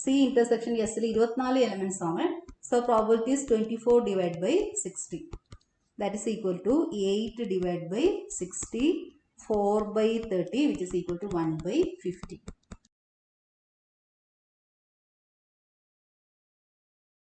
C intersection എസിൽ 24 എലമെന്റ്സ് ആണ്. So probability is 24 divide by 60. That is equal to 8 divide by 60, 4 by 30, which is equal to 1 by 50.